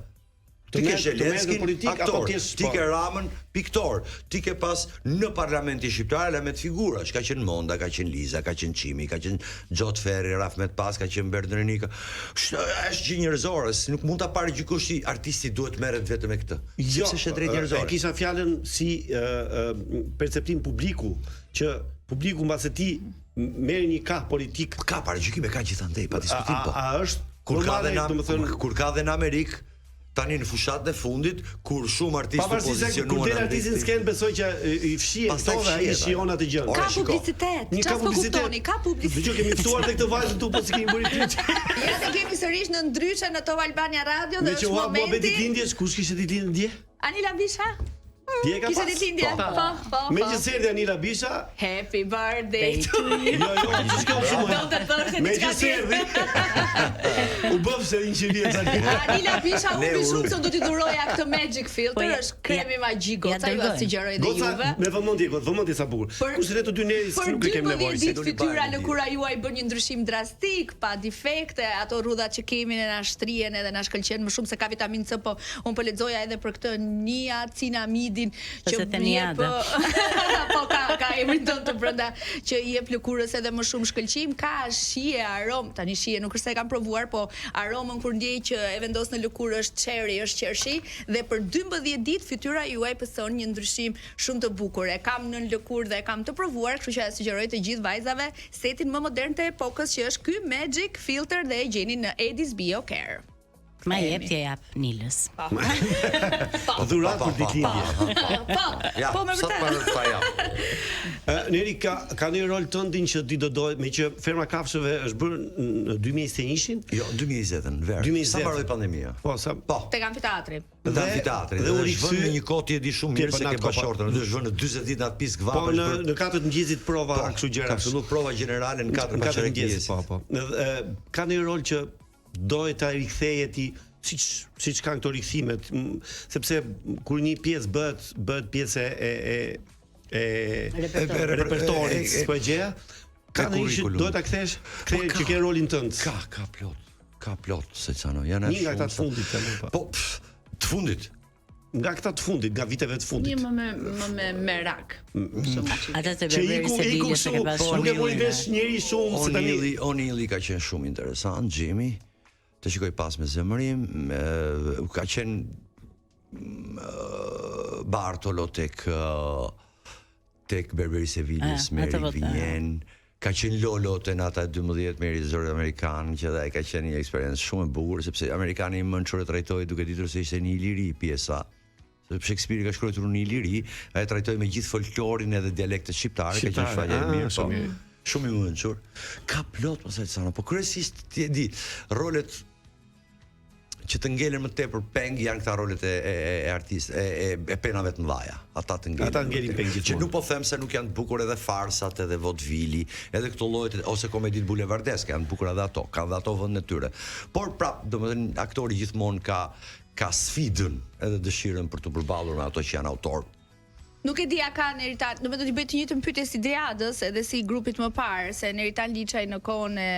Ti ke Zelenskin, aktor, ti ke Ramën, piktor, ti ke pas në parlamentin shqiptar element figurash, ka qenë Monda, ka qenë Liza, ka qenë Çimi, ka qenë Xhot Ferri, Rafmet Pas, ka qenë Berdrenika. Është gjë njerëzore, nuk mund ta paraqysh artisti duhet merret vetëm me këtë. Sepse është drejt njerëzore. E kisha fjalën si perceptim publiku, që publiku mbase ti merr një kah politik, ka paraqykime ka gjithandej pa diskutim po. A është kur ka dhe në Amerikë tani në fushat e fundit kur shumë artistë pozicionuan kur del artistin sken besoj që i fshihet këto dhe ai shijon atë gjë. Ka publicitet. Çfarë po kuptoni? Ka publicitet. Dgjoj kemi ftuar tek të vajzën tu po si kemi bërë ti. Ja të kemi sërish në ndryshe në Top Albania Radio dhe është momenti. Me që mohabeti lindjes, kush kishte ditlindjen dje? Anila Bisha. Ti e ka pas? Po. Me që serdhi Anila Bisha. Happy birthday to you. Jo, me që serdhi. U bëf se një qelie tani. Anila Bisha u bi shumë se do t'i dhuroja këtë Magic Filter, është kremi magjik goca, ju sugjeroj dhe juve. Me vëmendje sa bukur. Kurse ne të dy njerëz nuk e kemi nevojë. Për 12 ditë fytyra lëkura juaj bën një ndryshim drastik, pa defekte, ato rrudhat që kemi ne na shtrihen edhe na shkëlqen më shumë se ka vitaminë C, po un po lexoja edhe për këtë niacinamidin që po ka emrin tonë të brenda që i jep lëkurës edhe më shumë shkëlqim, ka shije, aromë, tani shije nuk është se e kam provuar, po aromën kur ndjej që e vendos në lëkurë është cherry, është qershi dhe për 12 ditë fytyra juaj pëson një ndryshim shumë të bukur. E kam në lëkurë dhe e kam të provuar, kështu që sugjeroj të gjithë vajzave setin më modern të epokës që është ky Magic Filter dhe e gjeni në Edis Bio Care. Ma jep t'ja jap Nilës. Dhurat për ditëlindje. Po me vërtet. Neri ka një rol tëndin që ti do me që Ferma Kafshëve është bërë në 2021-in? Jo, 2020-ën, verë. Sa mbaroi pandemia? Po. Tek amfiteatri. Dhe amfiteatri. Dhe u rikthye në një kohë ti e di shumë mirë se ke bashortën, do të vënë në 40 ditë atë pisk vapësh. Po në 4 mëngjesit prova kështu gjëra, absolut prova gjenerale në 4 mëngjesit. Po. Ka një rol që dojë ta riktheje ti siç kanë këto rikthimet, sepse kur një pjesë bëhet pjesë e repertorit, po e gjeja, ka një që duhet ta kthesh, që ke rolin tënd. Ka plot se çano, janë një nga këta të fundit tani po. Po, të fundit. Nga këta të fundit, nga viteve të fundit. Një më merak. Ata të berberi se bile se ke pas shumë. Nuk e mori vesh njëri shumë se tani. Onili ka qenë shumë interesant, Jimmy. Të shikoj pas me zemërim, ka qenë Bartolo tek Berberi Seviljes, Meri Vinjen, ka qenë Lolo të nata 12 Meri Zori Amerikan, që dhe ka qenë një eksperiencë shumë e bukur, sepse Amerikani më nëqore trajtoj duke ditur se ishte një iliri pjesa. Shakespeare ka shkruar një iliri, ai trajtoi me gjithë folklorin edhe dialektet shqiptare, ka qenë shfaqje e mirë, shumë i mënçur. Ka plot mos e thënë, po kryesisht ti e di, rolet që të ngelen më tepër peng janë këta rolet e artistë, e penave të mëdha. Ata të ngelen. Ata ngelin peng gjithmonë. Që nuk po them se nuk janë të bukur edhe farsat, edhe vodevili, edhe këto llojet ose komeditë bulevardeske, janë të bukura edhe ato, kanë dhe ato vendin e tyre. Por prap, domethënë aktori gjithmonë ka sfidën edhe dëshirën për të përballur me ato që janë autor. Nuk e di a ka Neritan, domethënë i bëj të njëjtën pyetje si Driadës, edhe si grupit më parë, se Neritan Liçaj në kohën e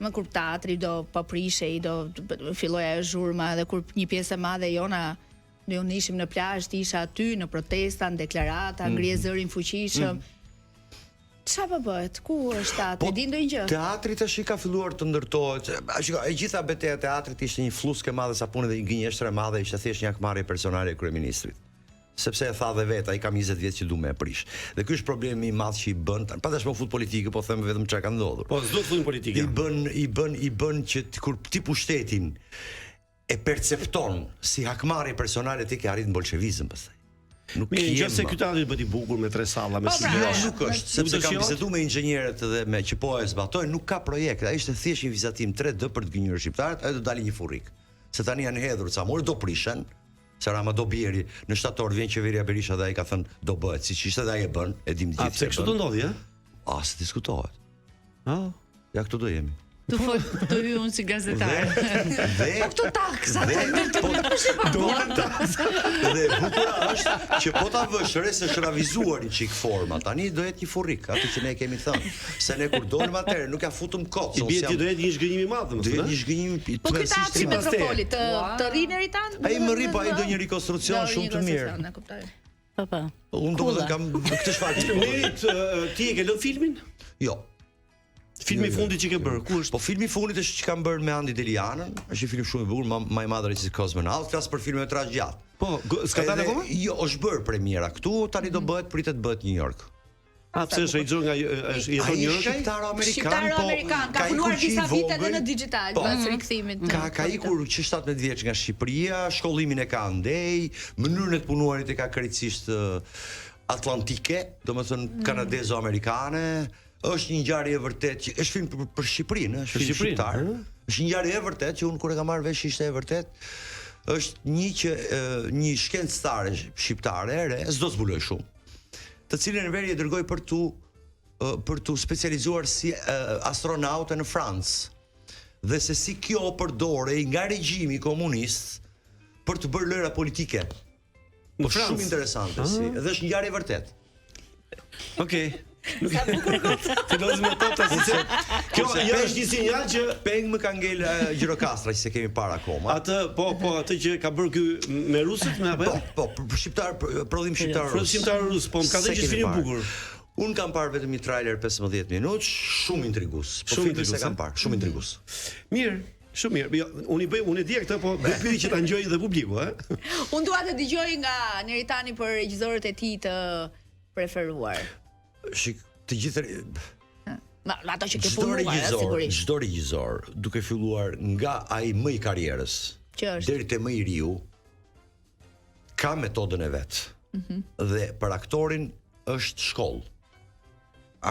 më kur teatri do paprishej, do filloj ajo zhurma dhe kur një pjesë e madhe jona ne ishim në plazh, isha aty në protesta, në deklarata, ngrije zërin fuqishëm. Çfarë po bëhet? Ku është teatri? Di ndonjë gjë? Teatri tash ka filluar të ndërtohet. Shiko, e gjitha betejat e teatrit ishte një fluskë e madhe sa punë dhe një gënjeshtër e madhe, ishte thjesht një akmarrje personale e kryeministrit. Sepse e tha dhe vetë, ai kam 20 vjet që du me e prish. Dhe ky është problemi i madh që i bën, pa tash më fut politikë, po them vetëm çka ka ndodhur. Po s'do të fillojmë politikë. I bën që kur ti pushtetin e percepton si hakmarrje personale ti ke arrit në bolshevizëm pastaj. Nuk ke se ky teatri bëti bukur me 3 salla, me nuk është, sepse kam biseduar me inxhinierët dhe me që po e zbatojnë, nuk ka projekt. Ai ishte thjesht një vizatim 3D për të gënjur shqiptarët, ai do dalë një furrik. Se tani janë hedhur ca morë do prishen. Se Rama do bjeri në shtator vjen qeveria Berisha dhe ai ka thënë do bëhet siç ishte dhe ai e bën, e dim gjithë. A pse kështu do ndodhi, se diskutohet. Ja këtu do jemi. Të hyj unë si gazetar. Dhe këto taksa Dhe bukura është që po ta vësh re se është ravizuar një çik forma. Tani do jetë një furrik, atë që ne kemi thënë. Se ne kur donim atëherë nuk ja futëm kot. I bie ti do jetë një zhgënjim i madh, do jetë një zhgënjim i po këtë teatri metropolit të rrinë Neritan? Ai më rri, po ai do një rekonstruksion shumë të mirë. Po. Unë do kam këtë çfarë. Merit, ti e ke lënë filmin? Jo. Filmi i fundit që ke bërë, ku është? Po filmi i fundit është që kam bërë me Andi Delianën, është një film shumë i bukur, më i madh rëndësi Cosmonaut, flas për filmetrazh gjatë. Po, s'ka dalë akoma? Jo, është bërë premiera këtu, tani do pritet bëhet në New York. Pse është regjisor nga është jeton në New York? Shqiptar-amerikan, ka punuar disa vite edhe në digital pas rikthimit. Ka ikur që 17 vjeç nga Shqipëria, shkollimin e ka andej, mënyrën e të punuarit e ka krejtësisht atlantike, domethënë kanadezo-amerikane. Është një ngjarje e vërtetë që është film për Shqipërinë, është film shqiptar. Është një ngjarje e vërtetë që unë kur e kam marrë vesh ishte e vërtetë. Është një shkencëtare shqiptare e re, s'do zbuloj shumë, të cilën veri e dërgoi për tu specializuar si astronaute në Francë. Dhe se si kjo përdorej nga regjimi komunist për të bërë lëra politike. Shumë interesante si, dhe është një ngjarje e vërtetë. Okej. Sa bukur kot. Filozofia me top tash se kjo është një sinjal që peng më ka ngel Gjirokastra që se kemi para akoma. Atë që ka bërë ky me rusët me apo? Po, për shqiptar, prodhim shqiptar rus. Prodhim shqiptar rus, po më ka thënë që është film i bukur. Unë kam parë vetëm një trailer 15 minutë, shumë intrigues. Po filmi se kam parë, shumë intrigues. Mirë. Shumë mirë. Jo, unë e di këtë, po do pyet që ta ngjoj dhe publiku, Unë dua të dëgjoj nga Neritani për regjisorët e tij të preferuar. Të gjithë ato që ke punuar, sigurisht. Çdo regjisor, duke filluar nga ai më i karrierës deri te më i riu, ka metodën e vet. Dhe për aktorin është shkollë.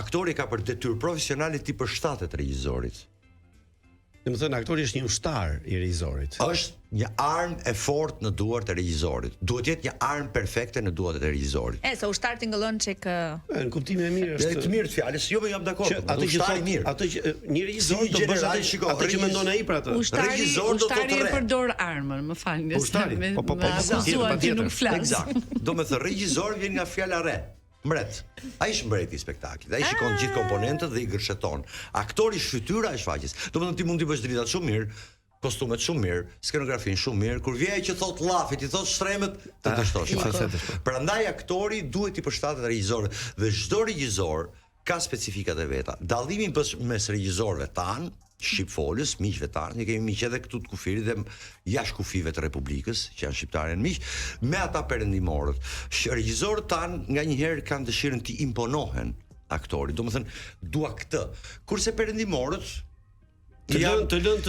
Aktori ka për detyrë profesionale ti përshtatet regjisorit. Domethënë aktori është një ushtar i regjisorit. Është një armë e fortë në duart e regjisorit. Duhet jetë një armë perfekte në duart e regjisorit. Se ushtar tingëllon çik në kuptimin e mirë është. Të mirë të fjalës, jo më jam dakord. Atë që thotë mirë. Atë që një regjisor do bësh atë që mendon ai për atë. Ushtari e përdor armën, më falni. Ushtari. Po, patjetër. Nuk flas. Eksakt. Domethënë regjisor vjen nga fjala re. Mbret. Ai është mbreti i spektaklit. Ai shikon gjithë komponentët dhe i gërsheton. Aktori shfrytyra e shfaqjes. Domethënë ti mund të bësh dritat shumë mirë, kostumet shumë mirë, skenografin shumë mirë, kur vjen ai që thot llafit, i thot shtremet, të dështosh. Prandaj aktori duhet i përshtatet regjisorit dhe çdo regjisor ka specifikat e veta. Dallimi mes regjisorëve tan, shqipfolës, miqve tanë, ne kemi miq edhe këtu të kufirit dhe jashtë kufive të Republikës, që janë shqiptarë miq, me ata perëndimorët. Regjisorët tanë nganjëherë kanë dëshirën të imponohen aktorit. Domethënë dua këtë. Kurse perëndimorët të lënë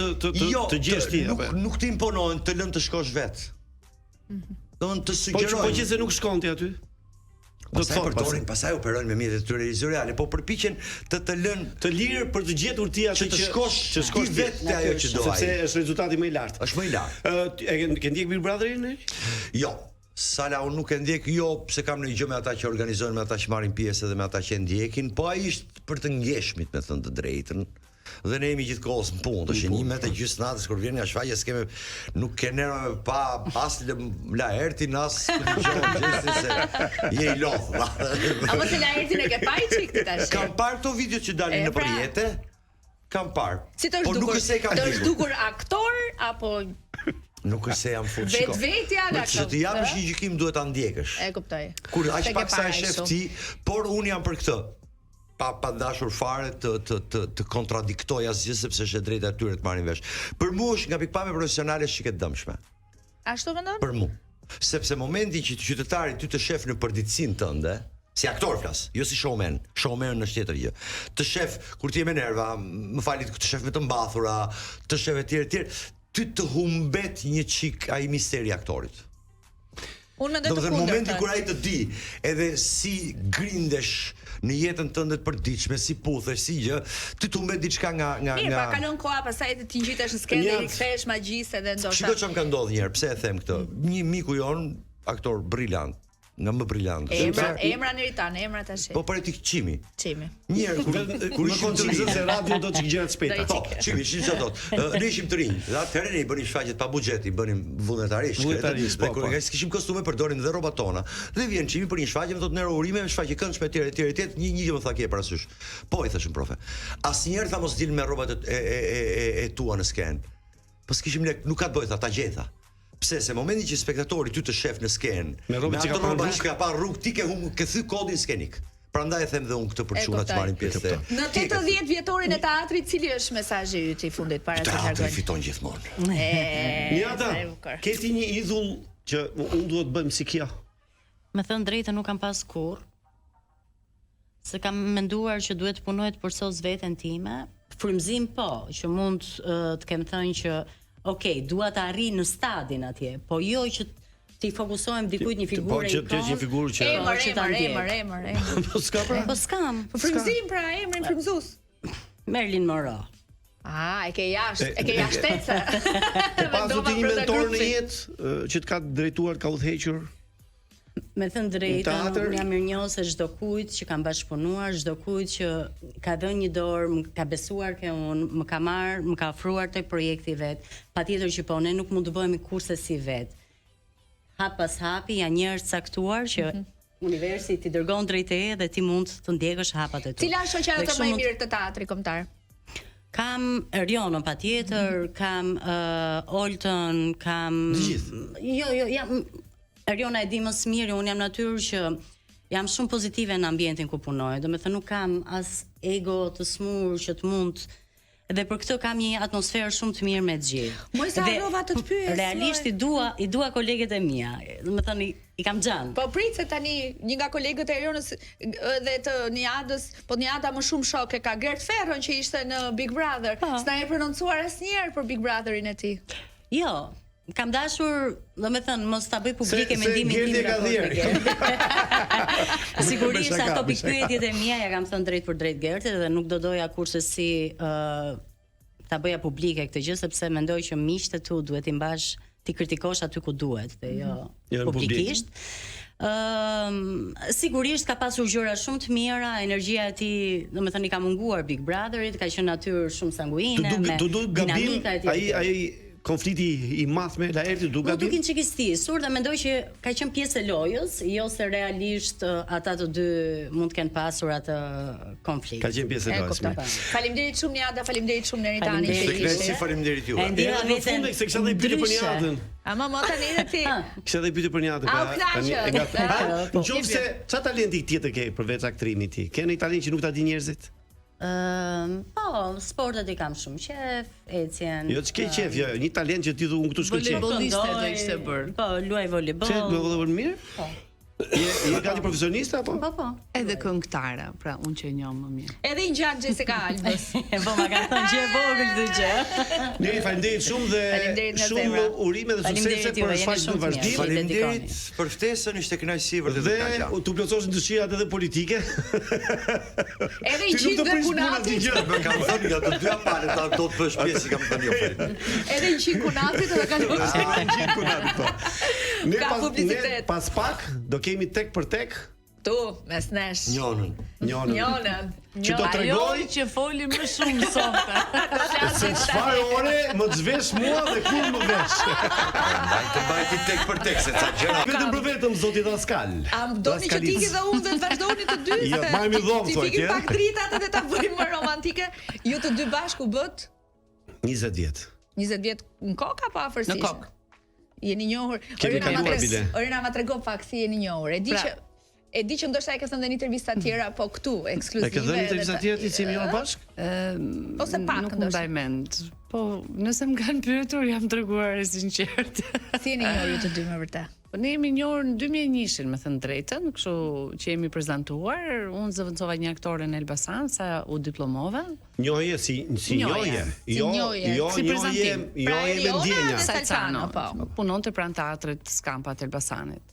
të gjesh ti apo nuk të imponohen, të lënë të shkosh vet. Domethënë të sugjerojnë. Po që se nuk shkon ti aty. Pastaj operojnë me mjetet televizoriale, po përpiqen të lënë të lirë për të gjetur ti atë që të shkosh vetë te ajo që do ai. Sepse është rezultati më i lartë. Është më i lartë. Ke ndjek Big Brotherin? Jo. Sala unë nuk e ndjek, pse kam në gjë me ata që organizojnë, me ata që marrin pjesë dhe me ata që ndjekin, po ai është për të ngjeshmit, me thënë të drejtën. Dhe ne jemi gjithkohës në punë, të shënime të gjysë natës kur vjen nga shfaqja s'keme, nuk ke nerva pa as Laertin as gjëse se je i lodh. Apo se Laertin e ke parë çik ti tash? Kam parë këto video që dalin nëpër rrjete. Kam parë. Si të është dukur? Të është dukur aktor apo nuk është se jam fut shiko. Vetvetja nga këto. Që të japësh një gjykim duhet ta ndjekësh. E kuptoj. Kur aq pak sa e shef ti, por unë jam për këtë. Pa dashur fare të kontradiktoj asgjë sepse është e drejta e tyre të marrin vesh. Për mua është nga pikpamja profesionale çike dëmshme. Ashtu mendon? Për mua. Sepse momenti që qytetari ty të shef në përditësinë tënde, si aktor flas, jo si showman është tjetër gjë. Të shef kur ti je me nerva, më fali të shef me të mbathura, të shef etj, ty të humbet një çik ai misteri aktorit. Unë mendoj të kundërtën. Në momentin kur ai të di edhe si grindesh në jetën tënde të përditshme, si puthesh, si gjë, ti të humbet diçka nga Mirë, pa kalon koha, pastaj ti ngjitesh në skenë dhe i kthesh magjisë edhe ndoshta. Shikoj çam ka ndodhur një herë, pse e them këtë? Një miku jon, aktor brillant, nga më brillant. Emra Neritan, emra tash. Po për ti Çimi. Çimi. Një herë kur ishim të rinj se radio do të gjëra të shpejta. Po, Çimi, ishin çfarë thot. Ne ishim të rinj. Dhe atëherë ne i bënim shfaqjet pa buxhet, i bënim vullnetarisht. Kur ne kishim kostume, përdorim dhe rrobat tona. Dhe vjen Çimi për një shfaqje, më thot në urime, shfaqje këndshme etj, një gjë më tha ke parasysh. Po i thashëm profe. Asnjëherë tha mos dil me rrobat e tua në skenë. Po s'kishim lek, nuk ka të bëj, ta gjeta. Pse se momenti që spektatori ty të shef në skenë, me rrobat që ka pa rrugë, ti ke thy kodin skenik. Prandaj e them dhe unë këtë për çunat që marrin pjesë. Në 80 vjetorin e teatrit, cili është mesazhi yt i fundit para se të largojmë? Teatri fiton gjithmonë. Njata, ke ti një idhull që unë duhet të bëjmë si kjo? Me thënë drejtë nuk kam pas kurrë. Se kam menduar që duhet të punoj të përsos veten time. Frymëzim po, që mund të kem thënë që okej, dua të arri në stadin atje, po jo që ti fokusohem dikujt një figurë ikon. Po që një figurë që emër. Po s'ka pra? Po s'kam. Po frymëzim pra, emrin frymëzues. Marilyn Monroe. E ke jashtëse. Pasu ti një mentor në jetë që të ka drejtuar, ka udhëhequr? Me thënë drejtën, unë jam mirënjohës se çdo kujt që kam bashkëpunuar, çdo kujt që ka dhënë një dorë, më ka besuar ke unë, më ka ofruar tek projekti vet. Patjetër që po ne nuk mund të bëhemi kurse si vet. Hap pas hapi janë njerëz caktuar që universi ti dërgon drejt teje dhe ti mund të ndjekësh hapat e tu. Cila është shoqëria më e mirë të teatrit kombëtar? Kam Erionën patjetër, kam Oltën, kam Jo, Eriona e di më së miri, unë jam natyrë që jam shumë pozitive në ambientin ku punoj. Do me thënë nuk kam as ego të smur që të mund. Dhe për këtë kam një atmosferë shumë të mirë me të gjithë. Moj sa harrova të pyes. Realisht i dua kolegët e mia. Do me thënë i kam xhan. Po prit se tani një nga kolegët e Erionës dhe të Niadës, po Niada më shumë shok e ka Gert Ferron që ishte në Big Brother. S'na e prononcuar asnjëherë për Big Brotherin e tij. Jo. Kam dashur, do me thënë, mos ta bëj publike mendimin tim. Sigurisht ato pikpyetjet e mia ja kam thënë drejt për drejt Gertit dhe nuk do doja kurse si ta bëja publike këtë gjë sepse mendoj që miqtë tu duhet i mbash, ti kritikosh aty ku duhet dhe jo publikisht. Sigurisht ka pasur gjëra shumë të mira, energjia e tij, domethënë i ka munguar Big Brotherit, ka qenë natyrë shumë sanguine, me dinamika e tij. Ai konflikti i madh me Laertin duket. Nuk dukin çikistisur dhe mendoj që ka qenë pjesë e lojës, jo se realisht ata të dy mund të kenë pasur atë konflikt. Ka qenë pjesë e lojës. Faleminderit shumë Niada, faleminderit shumë Neritani. Faleminderit juve. Në fund se kisha dhe pyetje për Niadën. Ama më tani edhe ti. Kisha dhe pyetje për Niadën. Nëse çfarë talenti tjetër ke përveç aktrimit ti? Ke një talent që nuk ta di njerëzit? Po, sportet i kam shumë qef, ecjen. Jo, ç'ke qef, jo, një talent që ti thu unë këtu shkoj qef. Volejboliste do ishte bër. Po, luaj volejboll. Çe luaj volejboll mirë? Po. Je gati profesioniste apo? Po. Edhe këngëtare, pra unë që e njoh më mirë. Edhe një gjatë Jessica Alves. Po ma ka thënë që e vogël këtë gjë. Ne faleminderit shumë dhe shumë urime dhe suksese për shfaqjen e vazhdim. Faleminderit për ftesën, ishte kënaqësi vërtet. Dhe tu plotësoshin dëshirat edhe politike. Edhe një çik dhe kunatit. Më kam thënë nga të dyja palët ta do të bësh pjesë, kam thënë jo fare. Edhe një çik kunatit do të kalojmë. Ne pas pak do kemi tek për tek Tu, mes nesh. Njonën. Që do tregoj që foli më shumë sot. se çfarë ore më zhvesh mua dhe kur më vesh. Mbajti tek për tek se ca gjëra. Vetëm për vetëm zoti Daskal. Am doni që tiki dhe unë dhe të vazhdoni të dy? Jo, marrni dhomë thotë. Tiki pak dritat edhe ta bëjmë më romantike. Ju të dy bashku bët 20 vjet. 20 vjet në kokë apo afërsisht? Në kokë. Jeni njohur. Orina ma trego pak si jeni njohur. E di që ndoshta e ke thënë në intervista tjera, po këtu ekskluzive. E ke thënë në intervista tjera ti si njohur bashk? Ose pak nuk më mbaj mend. Po, nëse më kanë pyetur jam treguar e sinqert. Si jeni njohur ju të dy me vërtet? Po ne jemi njohur në 2001-shin, me thënë drejtën, kështu që jemi prezantuar, unë zëvendësova një aktore në Elbasan sa u diplomova. Njohje si njohje. Jo njohje me ndjenja. Salcano, po. Punonte pranë teatrit Skampa të Elbasanit.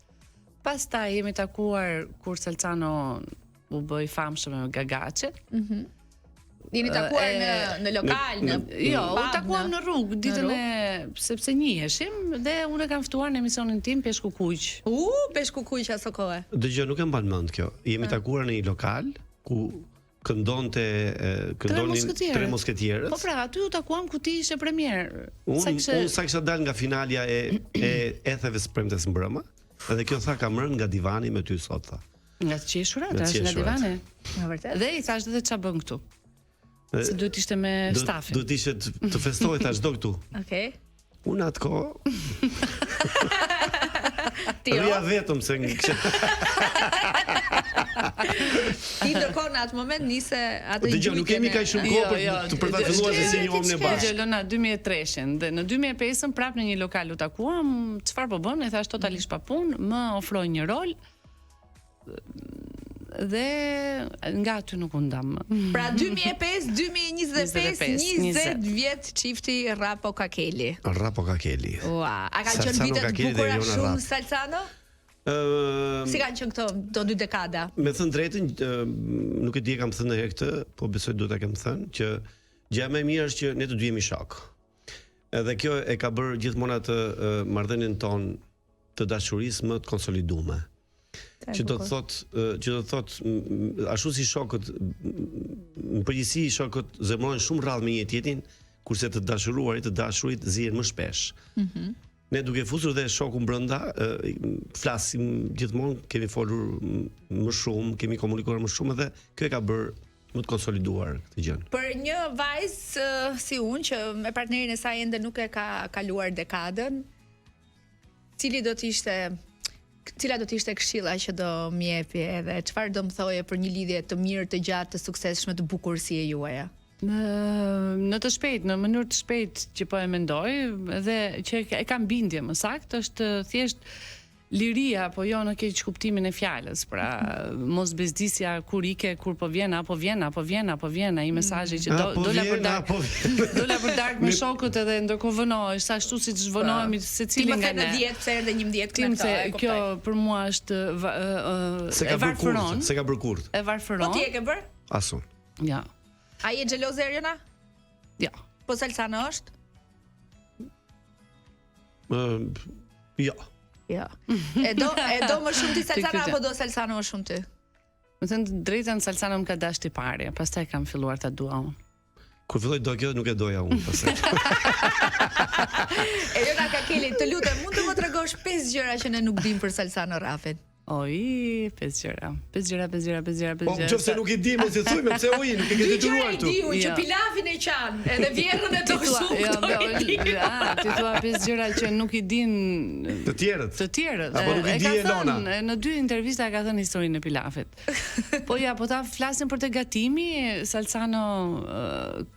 Pastaj jemi takuar kur Salcano u bë i famshëm me Gagaçe. Jeni takuar në lokal, jo, u takuam në rrugë ditën e sepse njiheshim dhe unë e kam ftuar në emisionin tim Peshku Kuq. Peshku Kuq aso kohë. Dëgjoj, nuk e mban mend kjo. Jemi takuar në një lokal ku këndonin Tre Mosketierët. Po pra, aty u takuam ku ti ishe premier. Unë sa kisha dal nga finalja e etheve së premtes mbrëmë. Edhe kjo tha kam rënë nga divani me ty sot tha. Nga të qeshurat, është nga divani. Në vërtet. Dhe i thash dhe ç'a bën këtu. Se duhet ishte me stafin. Duhet ishte të festoj thash do këtu. Okej. Unë atë kohë. Ti ja vetëm se Ti ndërkohë në atë moment nise atë gjë. Dgjoj, nuk kemi kaq shumë kohë për ta filluar se si njohëm ne bashkë. Dgjoj, Lona 2003-shin dhe në 2005-ën prapë në një lokal u takuam, çfarë po bën? E thash totalisht pa punë, më ofroi një rol. Dhe nga aty nuk u ndam. Pra 2005-2025 20 vjet çifti Rapo Kakeli. Rapo Kakeli. Ua, a ka qenë vitet të bukura shumë Salcano? Si kanë qenë këto dy dekada? Me thënë drejtën, nuk e di e kam thënë herë këtë, po besoj duhet ta kem thënë që gjëja më e mirë është që ne të dy jemi shok. Edhe kjo e ka bërë gjithmonë atë marrëdhënien ton të dashurisë më të konsoliduar. Që do të thotë ashtu si shokët në përgjithësi shokët zemrojnë shumë rrallë me një tjetrin, kurse të dashurit zihen më shpesh. Ne duke fusur dhe shokun brenda, flasim gjithmonë, kemi folur më shumë, kemi komunikuar më shumë dhe kjo e ka bërë më të konsoliduar këtë gjë. Për një vajzë si unë që me partnerin e saj ende nuk e ka kaluar dekadën, cila do të ishte këshilla që do më jepi edhe çfarë do më thoje për një lidhje të mirë, të gjatë, të suksesshme, të bukur si e juaja? Në të shpejt, në mënyrë të shpejt që po e mendoj dhe që e kam bindje më saktë është thjesht liria, po jo në keq kuptimin e fjalës, pra mos bezdisja kur ike, kur po vjen, apo vjen, ai mesazhi që dola për dark me shokët edhe ndërkohë vënohesh, sa ashtu siç vënohemi secili nga ne. Ti më 10 pse erdhe 11 këtu. Kjo për mua është e varfëron. Se ka bërë kurth. E varfëron. Po ti e ke bër? Asun. Ja. A je xheloze Eriona? Ja. Po Salcano është? Jo. Ja. E do më shumë ti Salcano apo do Salcano më shumë ti? Më thënë drejtën Salcano më ka dashur ti parë, pastaj kam filluar ta dua unë. Kur filloi do kjo nuk e doja unë pastaj. Eriona Kakeli, të lutem, mund të më tregosh 5 gjëra që ne nuk dim për Salcano Rafin? Oj, 5 gjëra. Po nëse nuk i di mos e thuj me pse oj, nuk e ke detyruar tu. Diu që pilafin e qan, edhe vjerrën e do shumë. Ti thua 5 gjëra që nuk i din të tjerët. Apo nuk i di Elona. Në 2 intervista ka thënë historinë e pilafit. Po ja, po ta flasim për të gatimi, Salcano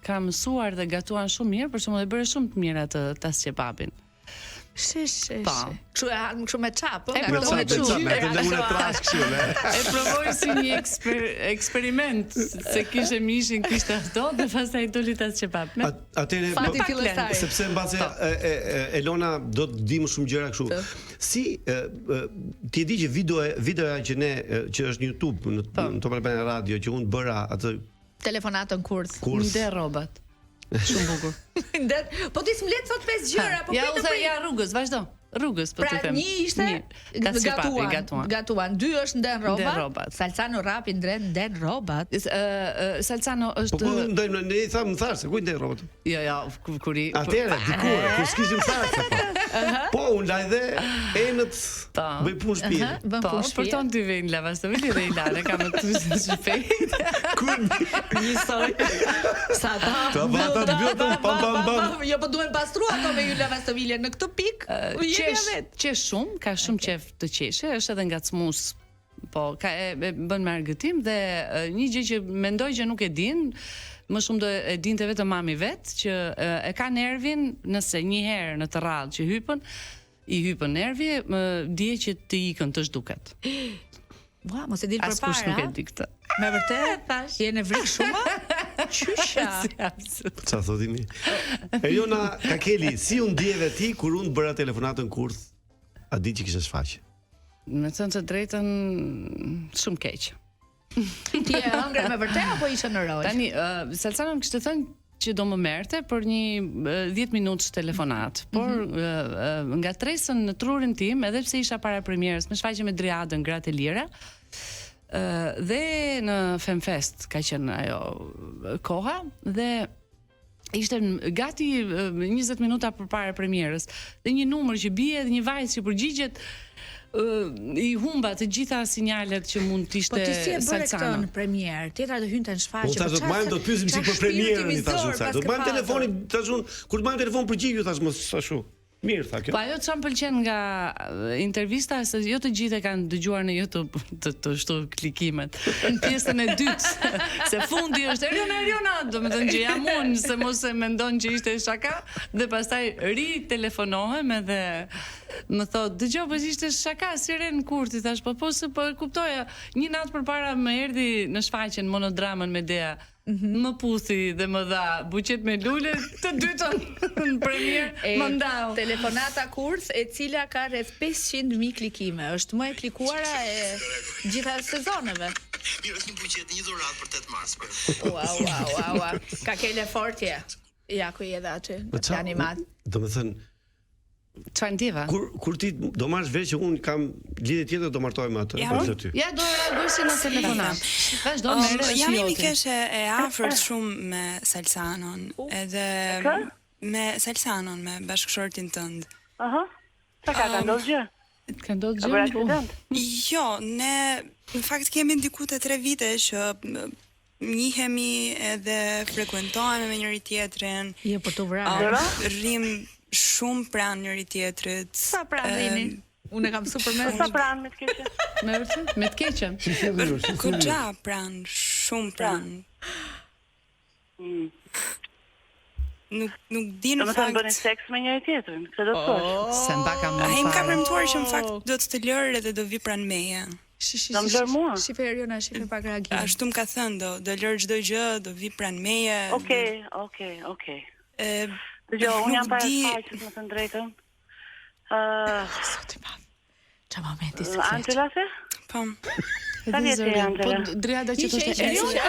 ka mësuar dhe gatuan shumë mirë, për shembull e bëre shumë të mira të tas kebabin. Kështu e han kështu me çap, E provoj E provoj si një eksperiment se kishe mishin, kishte ato dhe pastaj doli ta çepap. Atëre sepse mbase Elona do të di më shumë gjëra kështu. Si ti e di që videoja që ne që është në YouTube, në Top Albania Radio, që unë bëra atë telefonatën kurs. Nde rrobat. Shumë bukur. Po ti s'mlet sot 5 gjëra, po ja, ja rrugës, vazhdo. Rrugës, po të them. Pra, një ishte gatuan. 2 është nden rrobat. Salsano rapi nden rrobat. Salsano është Po ku ndajmë ne i tham thash se ku nden rrobat. Jo, kuri. Atëre, dikur, kur s'kishim thash. Po unë laj dhe enët bëj punë shtëpi. Po, për ton dy vjen lavastovili dhe Ilane kam të shpejt. Një soi. Sa ta. Jo, po duhen pastru ato me ju lavastovilje në këtë pikë. Qesh shumë, ka shumë qef të qeshe, është edhe ngacmues. Po, e bën me argëtim dhe një gjë që mendoj që nuk e din, më shumë do e dinte vetëm mami vet, që e ka nervin nëse një herë në të rrallë që i hypën nervi, dije që të ikën të zhduket. Ua, mos e dil përpara. Askush nuk e di këtë. Me vërtet thash, je në vrik shumë? Qysha. Çfarë thotimi? Eliona Kakeli, si u ndjeve ti kur unë bëra telefonatën kurth? A di që kishe shfaqje? Me thënë të drejtën, shumë keq. Ti e hëngre me vërtet apo ishe në rol? Tani, Salsano më kishte thënë që do më merrte për një 10 minutë telefonat, por nga tresën në trurin tim, edhe pse isha para premierës, më shfaqje me Driadën, Gratë e Lira, dhe në Femfest ka qenë ajo koha, dhe ishte gati 20 minuta përpara premierës, dhe një numër që bie dhe një vajzë që përgjigjet i humba të gjitha sinjalet që mund të ishte Salsano. Po ti si e bëre këtë në premier? Tjetra do hynte në shfaqje. Po tash do të marrim do të pyesim si për premierën i thashun sa. Do të marrim telefonin tashun, kur të marrim telefon përgjigju thash mos ashtu. Mirë tha kjo. Po ajo çam pëlqen nga intervista se jo të gjithë e kanë dëgjuar në YouTube të shtu klikimet. Në pjesën e dytë, se fundi është Eriona, domethënë që jam unë se mos e mendon që ishte shaka dhe pastaj ritelefonohem edhe më thot, dëgjoj, po ishte shaka, si ren kurti, thash, po se po e kuptoja. Një natë përpara më erdhi në shfaqjen monodramën me Dea. Më puthi dhe më dha buqet me lule, të dytën në premier më ndau. Telefonata kurth e cila ka rreth 500.000 klikime. Është më e klikuara e gjitha sezoneve. Mirë, është një buqet, një dhuratë për 8 mars. Ua. Ka kele fortje. Ja ku je dhe aty, në animat. Do më thënë, çfarë ndjeva? Kur ti do marrësh vesh që un kam lidhje tjetër do martohem atë për ty. Ja do reagosh në telefonat. Vazhdo merresh. Jam një mikeshe e afërt shumë me Salsanon, edhe me Salsanon, me bashkëshortin tënd. Aha. Sa ka ndodhur gjë? Ka ndodhur gjë? Jo, ne në fakt kemi ndiku të 3 vite që njihemi edhe frekuentohemi me njëri tjetrin. Je për të vrarë. Rrim shumë pranë njëri tjetrit. Sa pranë rini? Unë kam super me. Sa pranë me të keqen? Me vërtet? Me të keqen? Goxha pranë, shumë pranë. Nuk di në fakt. Do të bëni seks me njëri tjetrin, këtë do të thosh. Se mbaka më. Ai më ka premtuar që në fakt do të lërë edhe do vi pranë meje. Do më lër mua? Shife Eriona, shife pak reagim. Ashtu më ka thënë, do lërë çdo gjë, do vi pranë meje. Okej. Dëgjoj, unë jam para faqes më të drejtën. Sot i madh. Çfarë momenti se Angela se? Po. Sa vjetë e Angela? Po Driada që thoshte Eriona.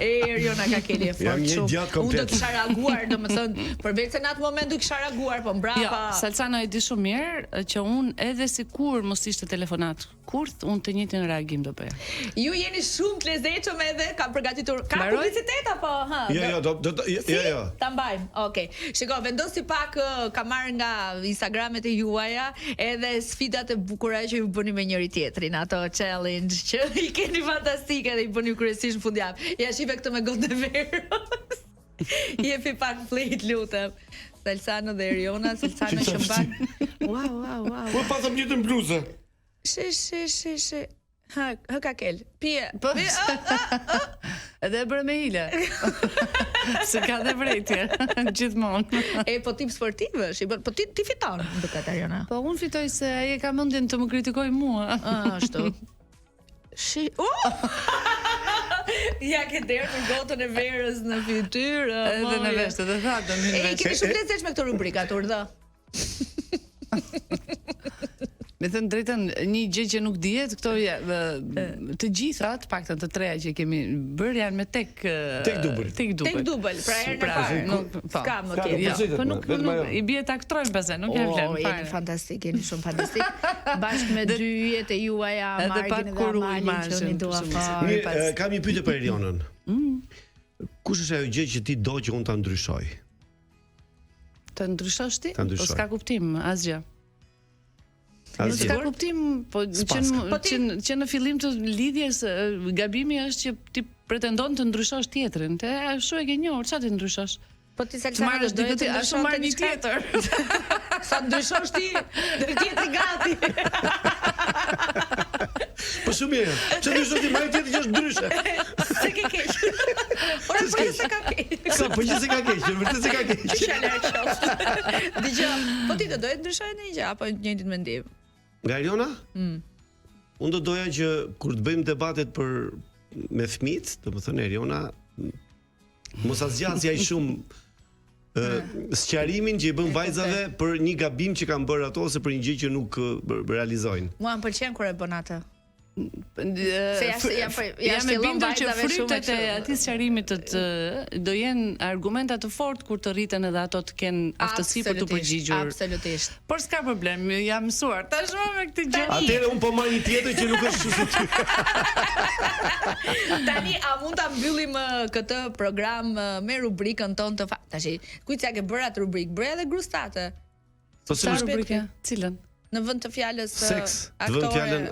Eriona ka keni e fort shumë. Unë do kisha reaguar, domethënë, përveç se në atë moment do kisha reaguar, po mbrapa. Jo, Salsano e di shumë mirë që unë edhe sikur mos ishte telefonat kurth, unë të njëjtin reagim do bëja. Ju jeni shumë të lezetshëm edhe kam përgatitur. Ka publicitet apo ha? Jo. Ta mbajmë. Okej. Shiko, vendosi pak ka marrë nga Instagramet e juaja edhe sfidat e bukura që ju bëni me njëri tjetrin, ato challenge që i keni fantastike dhe i bëni kryesisht në fundjavë. Ja shive këtë me gotë e verës. Jepi pak flet, lutem. Salsano dhe Eriona, Salsano që mbaj. Wow. Po pasëm një të bluzë. Shi. Ha ka kel. Pije. Edhe e bërë me hile. Se ka dhe vrejtje, gjithmonë. Po tip sportiv është, po ti fiton, duket Ariona. Po unë fitoj se ai ka mendjen të më kritikoj mua. Ashtu. Ja ke derë në gotën e verës në fytyrë. Edhe në veshtë, edhe tha do në veshtë. Kemi shumë lezetsh me këto rubrika, Urdhë. Me thënë drejtën, një gjë që nuk dihet, këto të gjitha, të paktën të treja që kemi bërë janë me tek dubël. Tek dubël, pra herën e parë. Ska më tjetër. Po nuk i bie ta aktrojnë pse nuk jam vlen fare. Jeni fantastik, jeni shumë fantastik. Bashkë me dy jetë e juaja, Margin dhe Amalin që unë dua fare. Kam një pyetje për Erionën. Kush është ajo gjë që ti do që unë ta ndryshoj? Të ndryshosh ti? Po s'ka kuptim asgjë. Nuk ka kuptim, po që në fillim të lidhjes gabimi është që ti pretendon të ndryshosh tjetrin. Te ashtu e ke njohur, çfarë të ndryshosh? Po ti Salsana do të ashtu marr një tjetër. Sa ndryshosh ti, do të jeti gati. Po shumë mirë. Çfarë ndryshosh ti marr tjetër që është ndryshe? Se ke keq. Ora po se ka keq. Sa po që se ka keq, vërtet se ka keq. Çfarë qoft. Dgjoj, po ti do doje të ndryshoj ndonjë gjë apo njëjtin mendim? Nga Eriona? Unë do doja që kur të bëjmë debatet me fëmijët, domethënë Eriona mos azgjasja ai shumë sqarimin që i bën vajzave për një gabim që kanë bërë ato ose për një gjë që nuk realizojnë. Mua më pëlqen kur e bën atë. Jam e bindur që frytet e atij sqarimit do jenë argumenta të fortë kur të rriten edhe ato të kenë aftësi për të përgjigjur. Absolutisht. Por s'ka problem, jam mësuar tashmë me këtë gjë. Atëherë un po marr një tjetër që nuk është kështu si ty. Tani a mund ta mbyllim këtë program me rubrikën tonë të tash. Kujt sa ke bërë atë rubrikë? Bëre edhe grustate. Po sa rubrikë? Cilën? Në vend të fjalës seks. Në vend të fjalën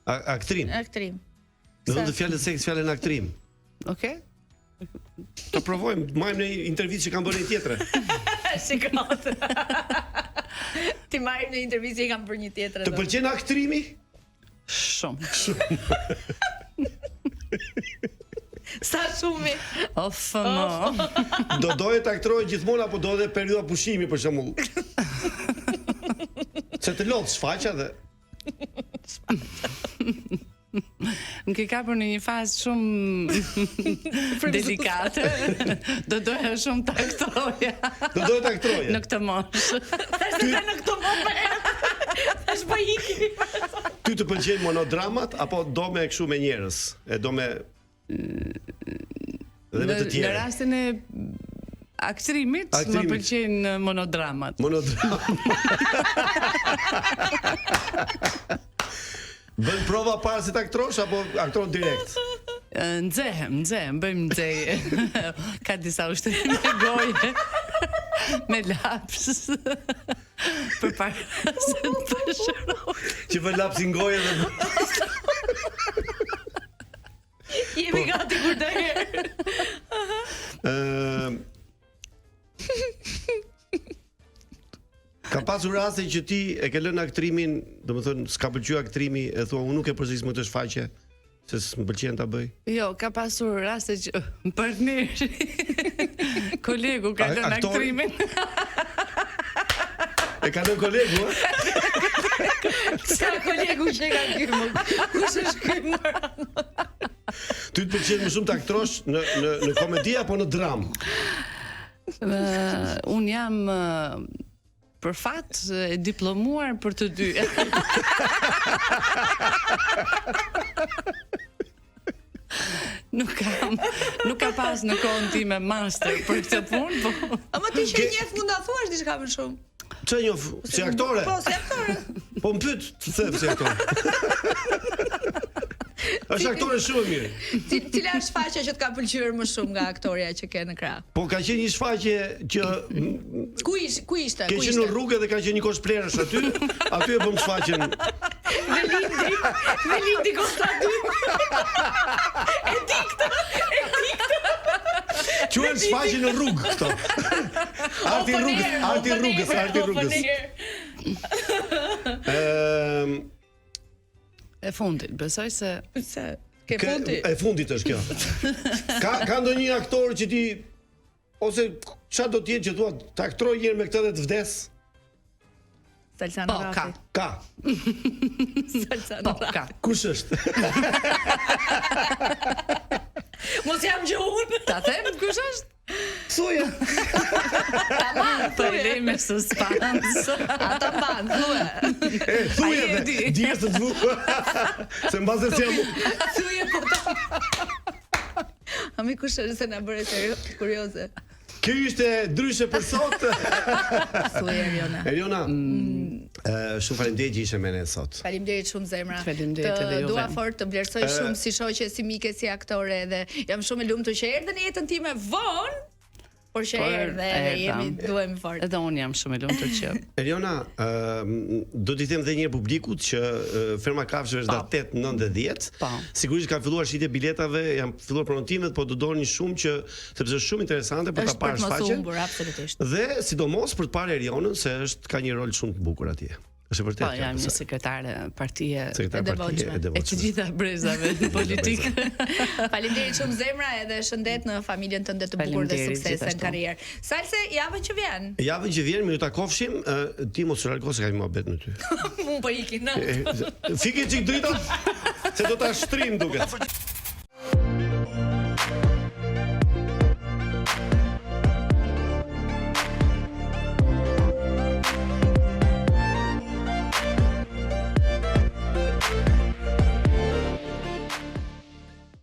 aktrim. Në vend të fjalës seks, fjalën aktrim. Okej. Të provojmë, marrim një intervistë që kanë bërë një tjetër. Shikoj. Ti marrim një intervistë që kanë bërë një tjetër. Të pëlqen aktrimi? Shumë. Sa shumë. Do doje të aktrojë gjithmonë apo do edhe periudha pushimi për shembull? Se të lot shfaqja dhe Më ke kapur në një fazë shumë delikate. Do doja shumë të aktroja. Do doja të aktroja. Në këtë moshë. Tash në këtë moment. Tash po iki. Ty të pëlqejnë monodramat apo do me kështu me njerëz? E do me dhe me të tjerë. Në rastin e aktrimit, më pëlqejnë monodramat. Bën prova para se të aktrosh apo aktron direkt? Nxehem, bëjmë nxehje. Ka disa ushtrime goje me laps. Përpara se të pashëroj. Që vë lapsin goje dhe jemi gati kur të herë. Ka pasur raste që ti e ke lënë aktrimin, domethënë s'ka pëlqyer aktrimi, e thua unë nuk e përsëris më këtë shfaqje, se s'm pëlqen ta bëj. Jo, ka pasur raste që partneri, kolegu ka lënë aktrimin. E ka lënë kolegu, Sa kolegu që ka kërë më? Kush është kërë më? Ty të pëlqen më shumë të aktrosh në komedi apo në dram? Unë jam për fat e diplomuar për të dy. Nuk ka pas në kohën time master për këtë punë, po. Ama ti që njeh mund ta thuash diçka më shumë. Çfarë njoh? Si aktore? Po, si aktore. Po më pyet, të them si aktore. Është aktore shumë e mirë. Cila është shfaqja që të ka pëlqyer më shumë nga aktoria që ke në krah? Po ka qenë një shfaqje që Ku ishte? Ke qenë në rrugë dhe ka qenë një kosplerësh aty. Aty e bëm shfaqjen. Me lindi kosta aty. E dikta. Quhen shfaqje në rrugë këto. Arti rrugës. E fundit, besoj se Ke fundi? E fundit është kjo. Ka ndonjë aktor që ti ose çfarë do të jetë që thua ta aktoroj një herë me këtë dhe të vdes? Salsano Rafi. Ka. Salsano Rafi. Kush është? Mos jam gjun. Ta them kush është? Thuaj. Tamam, Po lej me suspans. Ata mban, thuaj. Thuaj edhe. Dije të thu. Se mbase si jam. Thuaj po. Ami kush është se na bëre kurioze. Kjo ishte ndryshe për sot. Thuaj Eriona. Eriona. Shumë faleminderit që ishe me ne sot. Faleminderit shumë zemra. Faleminderit edhe juve. Dua fort të vlerësoj shumë si shoqe, si mike, si aktore dhe jam shumë e lumtur që erdhe në jetën time vonë. Por që erdhe dhe jemi duhem fort. Edhe unë jam shumë e lumtur që. Eriona, do t'i them edhe një herë publikut që Ferma Kafshëve është datë 8, 9 dhe 10. Sigurisht ka filluar shitja e biletave, janë filluar promotimet, po do doni shumë që sepse është shumë interesante për ta parë shfaqjen. Absolutisht. Dhe sidomos për të parë Erionën se ka një rol shumë të bukur atje. Është vërtet. Po jam një sekretare partie e devotshme. E të gjitha brezave në politikë. Faleminderit shumë zemra edhe shëndet në familjen tënde të bukur dhe suksese në karrierë. Salse, javën që vjen. Javën që vjen, mirë takofshim, ti mos largo se kam mohabet me ty. Unë po ikin. Fikë çik drita se do ta shtrim duket.